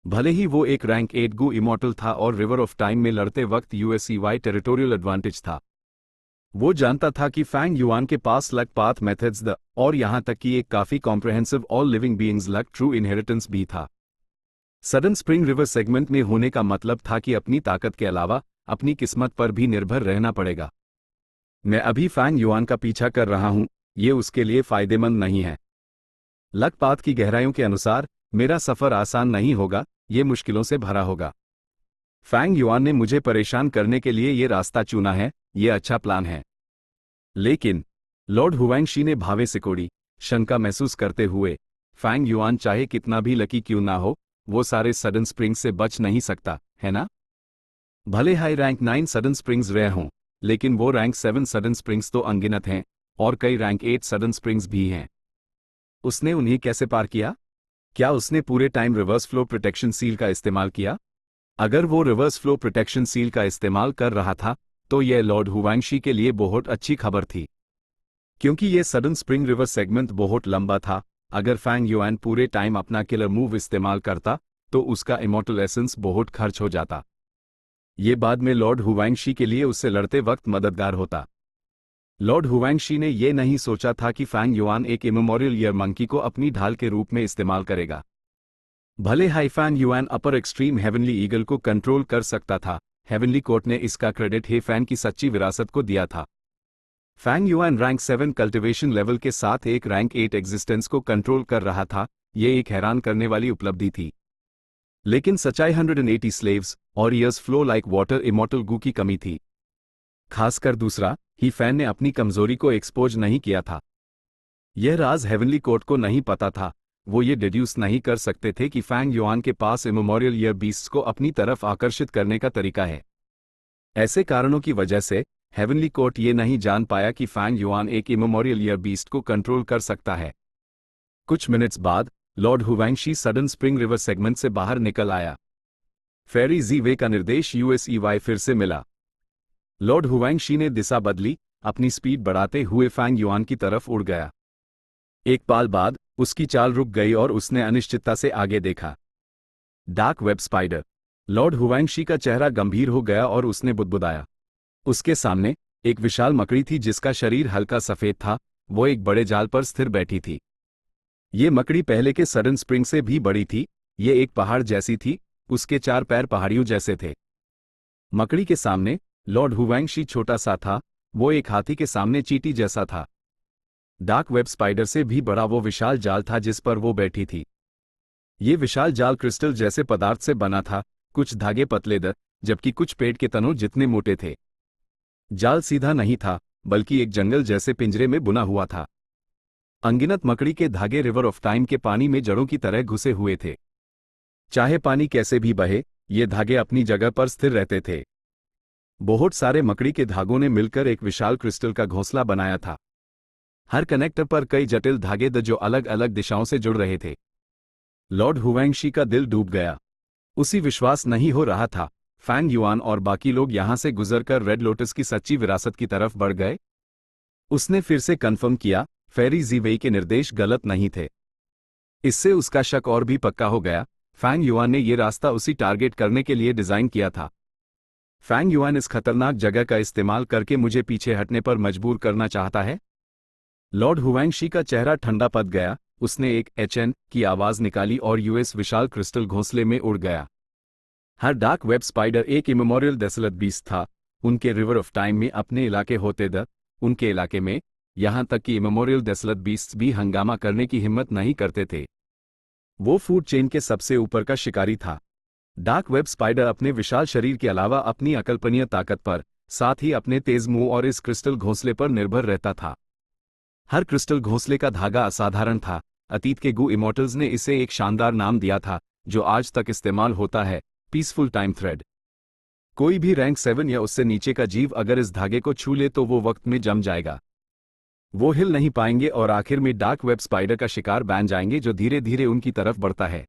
भले ही वो एक रैंक 8 गू इमॉर्टल था और रिवर ऑफ टाइम में लड़ते वक्त USEY टेरिटोरियल एडवांटेज था। वो जानता था कि फैंग युआन के पास लक पाथ मेथड्स द और यहां तक कि एक काफी comprehensive all living beings luck true inheritance भी था। सडन स्प्रिंग रिवर सेगमेंट में होने का मतलब था कि अपनी ताकत के अलावा अपनी किस्मत पर भी निर्भर रहना पड़ेगा। मैं अभी फैंग युआन का पीछा कर रहा हूं, ये उसके लिए फायदेमंद नहीं है। लकपात की गहराइयों के अनुसार मेरा सफर आसान नहीं होगा, ये मुश्किलों से भरा होगा। फैंग युआन ने मुझे परेशान करने के लिए ये रास्ता चुना है, ये अच्छा प्लान है। लेकिन लॉर्ड हुवांगशी ने भावे सिकोड़ी, शंका महसूस करते हुए, फैंग युआन चाहे कितना भी लकी क्यों ना हो, वो सारे सडन स्प्रिंग्स से बच नहीं सकता, है ना? भले हाई रैंक 9 सडन स्प्रिंग्स रहे हों, लेकिन वो रैंक 7 सडन स्प्रिंग्स तो अनगिनत हैं, और कई रैंक 8 सडन स्प्रिंग्स भी हैं। उसने उन्हें कैसे पार किया? क्या उसने पूरे time reverse flow protection seal का इस्तेमाल किया? अगर वो रिवर्स फ्लो प्रोटेक्शन सील का इस्तेमाल कर रहा था तो यह लॉर्ड हुवांगशी के लिए बहुत अच्छी खबर थी, क्योंकि यह सडन स्प्रिंग रिवर सेगमेंट बहुत लंबा था। अगर फैंग युआन पूरे टाइम अपना किलर मूव इस्तेमाल करता तो उसका इमॉर्टल एसेंस बहुत खर्च हो जाता। ये बाद में लॉर्ड हुवांगशी के लिए उससे लड़ते वक्त मददगार होता। लॉर्ड हुवांगशी ने यह नहीं सोचा था कि फैंग युआन एक इमेमोरियल ईयर मंकी को अपनी ढाल के रूप में इस्तेमाल करेगा। भले हाई फैंग युआन अपर एक्सट्रीम हेवनली ईगल को कंट्रोल कर सकता था, हेवनली कोर्ट ने इसका क्रेडिट हे फैन की सच्ची विरासत को दिया था। Fang Yuan rank 7 cultivation level के साथ एक रैंक 8 एग्जिस्टेंस को कंट्रोल कर रहा था। यह एक हैरान करने वाली उपलब्धि थी। लेकिन सच्चाई 180 स्लेव्स और years flow like water immortal gu की कमी थी। खासकर दूसरा, ही फैन ने अपनी कमजोरी को एक्सपोज नहीं किया था। यह राज हेवनली कोर्ट को नहीं पता था। वो ये डिड्यूस नहीं कर सकते थे कि फैंग युआन के पास इमेमोरियल ईयर बीस्ट्स को अपनी तरफ आकर्षित करने का तरीका है। ऐसे कारणों की वजह से हेवनली कोर्ट ये नहीं जान पाया कि फैंग युआन एक इमेमोरियल ईयर बीस्ट को कंट्रोल कर सकता है। कुछ मिनट्स बाद लॉर्ड हुवांगशी सडन स्प्रिंग रिवर सेगमेंट से बाहर निकल आया। फेरी जी वे का निर्देश USEY फिर से मिला। लॉर्ड हुवांगशी ने दिशा बदली, अपनी स्पीड बढ़ाते हुए फैंग युआन की तरफ उड़ गया। एक पल बाद उसकी चाल रुक गई और उसने अनिश्चितता से आगे देखा। Dark web spider. लॉर्ड हुवांगशी का चेहरा गंभीर हो गया और उसने बुदबुदाया। उसके सामने एक विशाल मकड़ी थी जिसका शरीर हल्का सफेद था। वो एक बड़े जाल पर स्थिर बैठी थी। ये मकड़ी पहले के सडन स्प्रिंग से भी बड़ी थी। ये एक पहाड़ जैसी थी, उसके 4 पैर पहाड़ियों जैसे थे। मकड़ी के सामने लॉर्ड हुवांगशी छोटा सा था। वो एक हाथी के सामने चींटी जैसा था। डार्क वेब स्पाइडर से भी बड़ा वो विशाल जाल था जिस पर वो बैठी थी। ये विशाल जाल क्रिस्टल जैसे पदार्थ से बना था, कुछ धागे पतले जबकि कुछ पेड़ के तनों जितने मोटे थे। जाल सीधा नहीं था, बल्कि एक जंगल जैसे पिंजरे में बुना हुआ था। अनगिनत मकड़ी के धागे रिवर ऑफ टाइम के पानी में जड़ों की तरह घुसे हुए थे। चाहे पानी कैसे भी बहे, ये धागे अपनी जगह पर स्थिर रहते थे। बहुत सारे मकड़ी के धागों ने मिलकर एक विशाल क्रिस्टल का घोंसला बनाया था। हर कनेक्टर पर कई जटिल धागे जो अलग अलग दिशाओं से जुड़ रहे थे। लॉर्ड हुवांगशी का दिल डूब गया। उसी विश्वास नहीं हो रहा था फैंग युआन और बाकी लोग यहां से गुजरकर रेड लोटस की सच्ची विरासत की तरफ बढ़ गए। उसने फिर से कंफर्म किया, फेरी जीवेई के निर्देश गलत नहीं थे। इससे उसका शक और भी पक्का हो गया, फैंग युआन ने ये रास्ता उसी टारगेट करने के लिए डिजाइन किया था। फैंग युआन इस खतरनाक जगह का इस्तेमाल करके मुझे पीछे हटने पर मजबूर करना चाहता है। लॉर्ड हुवैंगशी का चेहरा ठंडा पड़ गया, उसने एक एचएन की आवाज निकाली और यूएस विशाल क्रिस्टल घोंसले में उड़ गया। हर डार्क वेब स्पाइडर एक इमेमोरियल डेसोलेट बीस्ट था। उनके रिवर ऑफ टाइम में अपने इलाके होते द उनके इलाके में, यहां तक कि इमेमोरियल डेसोलेट बीस्ट्स भी हंगामा करने की हिम्मत नहीं करते थे। वो फूड चेन के सबसे ऊपर का शिकारी था। डार्क वेब स्पाइडर अपने विशाल शरीर के अलावा अपनी अकल्पनीय ताकत पर, साथ ही अपने तेज मुंह और इस क्रिस्टल घोंसले पर निर्भर रहता था। हर क्रिस्टल घोंसले का धागा असाधारण था। अतीत के गू इमॉर्टल्स ने इसे एक शानदार नाम दिया था जो आज तक इस्तेमाल होता है, पीसफुल टाइम थ्रेड। कोई भी रैंक 7 या उससे नीचे का जीव अगर इस धागे को छू ले तो वो वक्त में जम जाएगा। वो हिल नहीं पाएंगे और आखिर में डार्क वेब स्पाइडर का शिकार बन जाएंगे जो धीरे धीरे उनकी तरफ बढ़ता है।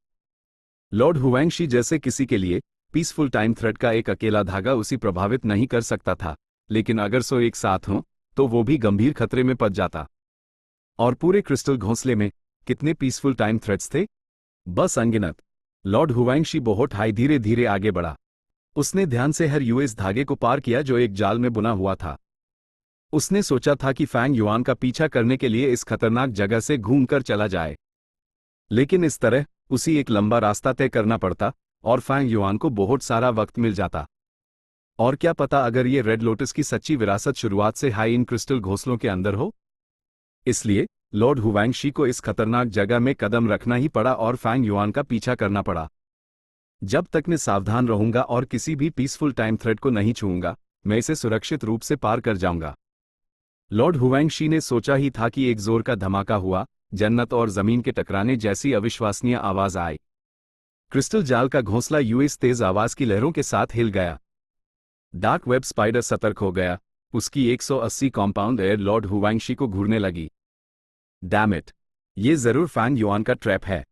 लॉर्ड हुवैंगशी जैसे किसी के लिए पीसफुल टाइम थ्रेड का एक अकेला धागा उसे प्रभावित नहीं कर सकता था, लेकिन अगर सो एक साथ हों तो वो भी गंभीर खतरे में पड़ जाता। और पूरे क्रिस्टल घोंसले में कितने पीसफुल टाइम थ्रेड्स थे? बस अनगिनत। लॉर्ड हुवैंगशी बहुत हाई धीरे धीरे आगे बढ़ा। उसने ध्यान से हर यूएस धागे को पार किया जो एक जाल में बुना हुआ था। उसने सोचा था कि फैंग युआन का पीछा करने के लिए इस खतरनाक जगह से घूमकर चला जाए, लेकिन इस तरह उसी एक लंबा रास्ता तय करना पड़ता और फैंग युआन को बहुत सारा वक्त मिल जाता। और क्या पता अगर ये रेड लोटस की सच्ची विरासत शुरुआत से हाई इन क्रिस्टल घोंसलों के अंदर हो। इसलिए लॉर्ड हुवैंगशी को इस खतरनाक जगह में कदम रखना ही पड़ा और फैंग युआन का पीछा करना पड़ा। जब तक मैं सावधान रहूंगा और किसी भी पीसफुल टाइम थ्रेड को नहीं छूऊंगा, मैं इसे सुरक्षित रूप से पार कर जाऊंगा। लॉर्ड हुवैंगशी ने सोचा ही था कि एक जोर का धमाका हुआ, जन्नत और जमीन के टकराने जैसी अविश्वसनीय आवाज आई। क्रिस्टल जाल का घोंसला यूएस तेज आवाज की लहरों के साथ हिल गया। डार्क वेब स्पाइडर सतर्क हो गया, उसकी 180 कॉम्पाउंड एयर लॉर्ड हुवैंगशी को घूरने लगी। डैम इट, ये जरूर फैंग युआन का ट्रैप है।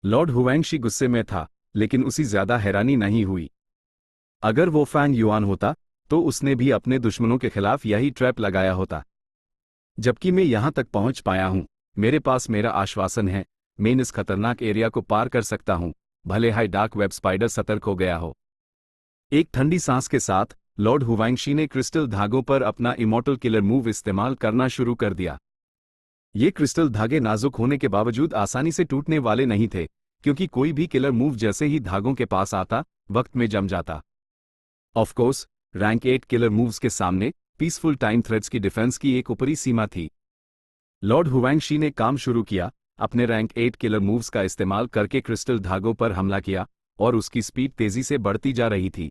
लॉर्ड हुवैंगशी गुस्से में था, लेकिन उसी ज्यादा हैरानी नहीं हुई। अगर वो फैंग युआन होता तो उसने भी अपने दुश्मनों के खिलाफ यही ट्रैप लगाया होता। जबकि मैं यहां तक पहुंच पाया हूं, मेरे पास मेरा आश्वासन है, मैं इस खतरनाक एरिया को पार कर सकता हूं, भले हाई डार्क वेब स्पाइडर सतर्क हो गया हो। एक ठंडी सांस के साथ लॉर्ड हुवैंगशी ने क्रिस्टल धागों पर अपना इमॉर्टल किलर मूव इस्तेमाल करना शुरू कर दिया। ये क्रिस्टल धागे नाजुक होने के बावजूद आसानी से टूटने वाले नहीं थे, क्योंकि कोई भी किलर मूव जैसे ही धागों के पास आता, वक्त में जम जाता। Of course, rank 8 killer moves के सामने पीसफुल टाइम थ्रेड्स की डिफेंस की एक ऊपरी सीमा थी। लॉर्ड हुवैंगशी ने काम शुरू किया, अपने रैंक 8 किलर मूव्स का इस्तेमाल करके क्रिस्टल धागों पर हमला किया और उसकी स्पीड तेजी से बढ़ती जा रही थी।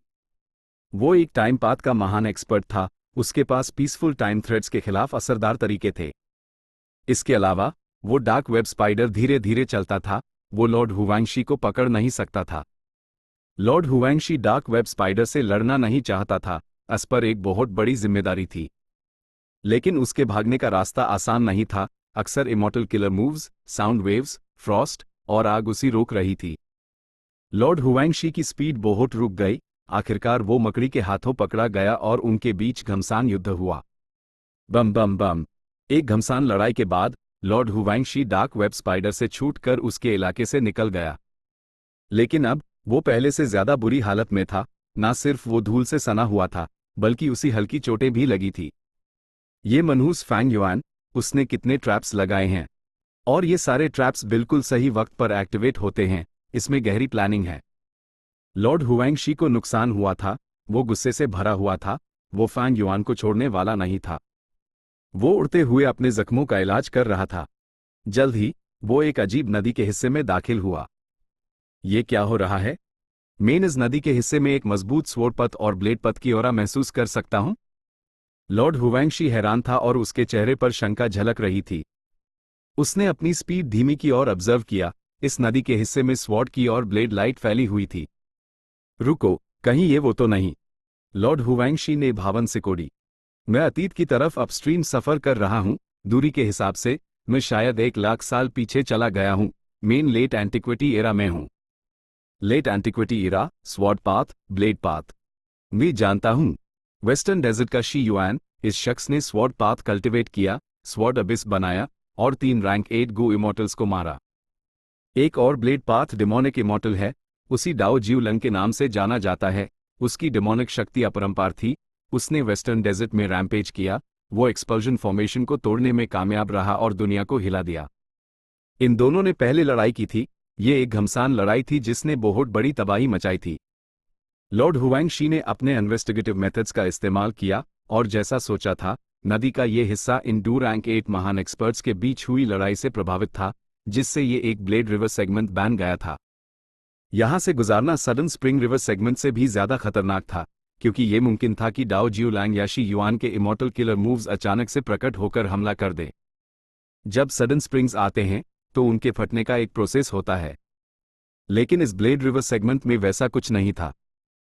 वो एक टाइम पाथ का महान एक्सपर्ट था, उसके पास पीसफुल टाइम थ्रेड्स के खिलाफ असरदार तरीके थे। इसके अलावा वो डार्क वेब स्पाइडर धीरे धीरे चलता था, वो लॉर्ड हुवैंगशी को पकड़ नहीं सकता था। लॉर्ड हुवैंगशी डार्क वेब स्पाइडर से लड़ना नहीं चाहता था, उस पर एक बहुत बड़ी जिम्मेदारी थी। लेकिन उसके भागने का रास्ता आसान नहीं था, अक्सर immortal killer moves, sound waves, Frost और आग उसी रोक रही थी। लॉर्ड हुवैंगशी की स्पीड बहुत रुक गई, आखिरकार वो मकड़ी के हाथों पकड़ा गया और उनके बीच घमासान युद्ध हुआ। बम बम बम। एक घमासान लड़ाई के बाद लॉर्ड हुवैंगशी डार्क वेब स्पाइडर से छूटकर उसके इलाके से निकल गया। लेकिन अब वो पहले से ज्यादा बुरी हालत में था, ना सिर्फ वो धूल से सना हुआ था, बल्कि उसी हल्की चोटें भी लगी थी। ये मनहूस फैंग युआन, उसने कितने ट्रैप्स लगाए हैं, और ये सारे ट्रैप्स बिल्कुल सही वक्त पर एक्टिवेट होते हैं, इसमें गहरी प्लानिंग है। लॉर्ड हुवैंगशी को नुकसान हुआ था, वो गुस्से से भरा हुआ था, वो फैंग युआन को छोड़ने वाला नहीं था। वो उड़ते हुए अपने जख्मों का इलाज कर रहा था। जल्द ही वो एक अजीब नदी के हिस्से में दाखिल हुआ। ये क्या हो रहा है? मैं इस नदी के हिस्से में एक मजबूत स्वॉर्ड पथ और ब्लेड पथ की ओरा महसूस कर सकता हूं। लॉर्ड हुवैंगशी हैरान था और उसके चेहरे पर शंका झलक रही थी। उसने अपनी स्पीड धीमी की और ऑब्जर्व किया, इस नदी के हिस्से में स्वॉर्ड की और ब्लेड लाइट फैली हुई थी। रुको, कहीं ये वो तो नहीं? लॉर्ड हुवैंगशी ने भावन सिकोड़ी। मैं अतीत की तरफ अपस्ट्रीम सफर कर रहा हूं, दूरी के हिसाब से मैं शायद 1,00,000 साल पीछे चला गया हूं, मेन लेट एंटिक्विटी एरा में हूं। Late antiquity era, sword path, blade path. मैं जानता हूं, वेस्टर्न डेजर्ट का शी युआन, इस शख्स ने स्वॉर्ड पाथ कल्टिवेट किया, स्वॉर्ड अबिस बनाया, और 3 रैंक 8 गो इमॉर्टल्स को मारा। एक और ब्लेड पाथ डेमोनिक इमॉर्टल है, उसी डाओ जिऊ लंग के नाम से जाना जाता है। उसकी डेमोनिक शक्ति अपरंपार थी। उसने वेस्टर्न डेजर्ट में रैम्पेज किया, वो एक्सपल्जन फॉर्मेशन को तोड़ने में कामयाब रहा और दुनिया को हिला दिया। इन दोनों ने पहले लड़ाई की थी। ये एक घमसान लड़ाई थी जिसने बहुत बड़ी तबाही मचाई थी। लॉर्ड हुआंगशी ने अपने इन्वेस्टिगेटिव मेथड्स का इस्तेमाल किया और जैसा सोचा था, नदी का ये हिस्सा इन 2 रैंक 8 महान एक्सपर्ट्स के बीच हुई लड़ाई से प्रभावित था, जिससे ये एक ब्लेड रिवर सेगमेंट बन गया था। यहां से गुजारना सडन स्प्रिंग रिवर सेगमेंट से भी ज्यादा खतरनाक था, क्योंकि ये मुमकिन था कि डाओ जिऊ लैंग या शी युआन के इमॉर्टल किलर मूव्स अचानक से प्रकट होकर हमला कर दें। जब सडन स्प्रिंग्स आते हैं तो उनके फटने का एक प्रोसेस होता है, लेकिन इस ब्लेड रिवर सेगमेंट में वैसा कुछ नहीं था।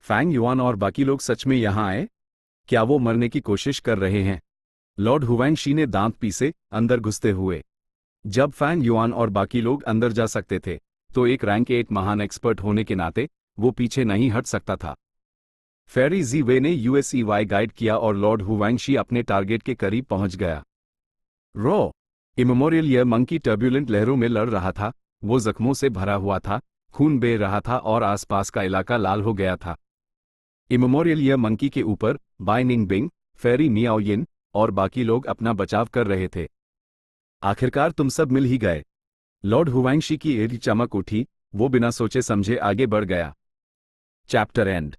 फैंग युआन और बाकी लोग सच में यहां आए? क्या वो मरने की कोशिश कर रहे हैं? लॉर्ड हुआंगशी ने दांत पीसे, अंदर घुसते हुए। जब फैंग युआन और बाकी लोग अंदर जा सकते थे, तो एक रैंक 8 महान एक्सपर्ट होने के नाते वो पीछे नहीं हट सकता था। फेरी जी वे ने यूएसईवाई गाइड किया और लॉर्ड हुआंगशी अपने टारगेट के करीब पहुंच गया। रॉ इमेमोरियल यह मंकी टर्ब्यूलेंट लहरों में लड़ रहा था। वो जख्मों से भरा हुआ था, खून बह रहा था और आसपास का इलाका लाल हो गया था। इमेमोरियल यह मंकी के ऊपर बाय निंग बिंग, फेरी मियाओ यिन और बाकी लोग अपना बचाव कर रहे थे। आखिरकार तुम सब मिल ही गए। लॉर्ड हुआंगशी की एड़ी चमक उठी, वो बिना सोचे समझे आगे बढ़ गया। Chapter and.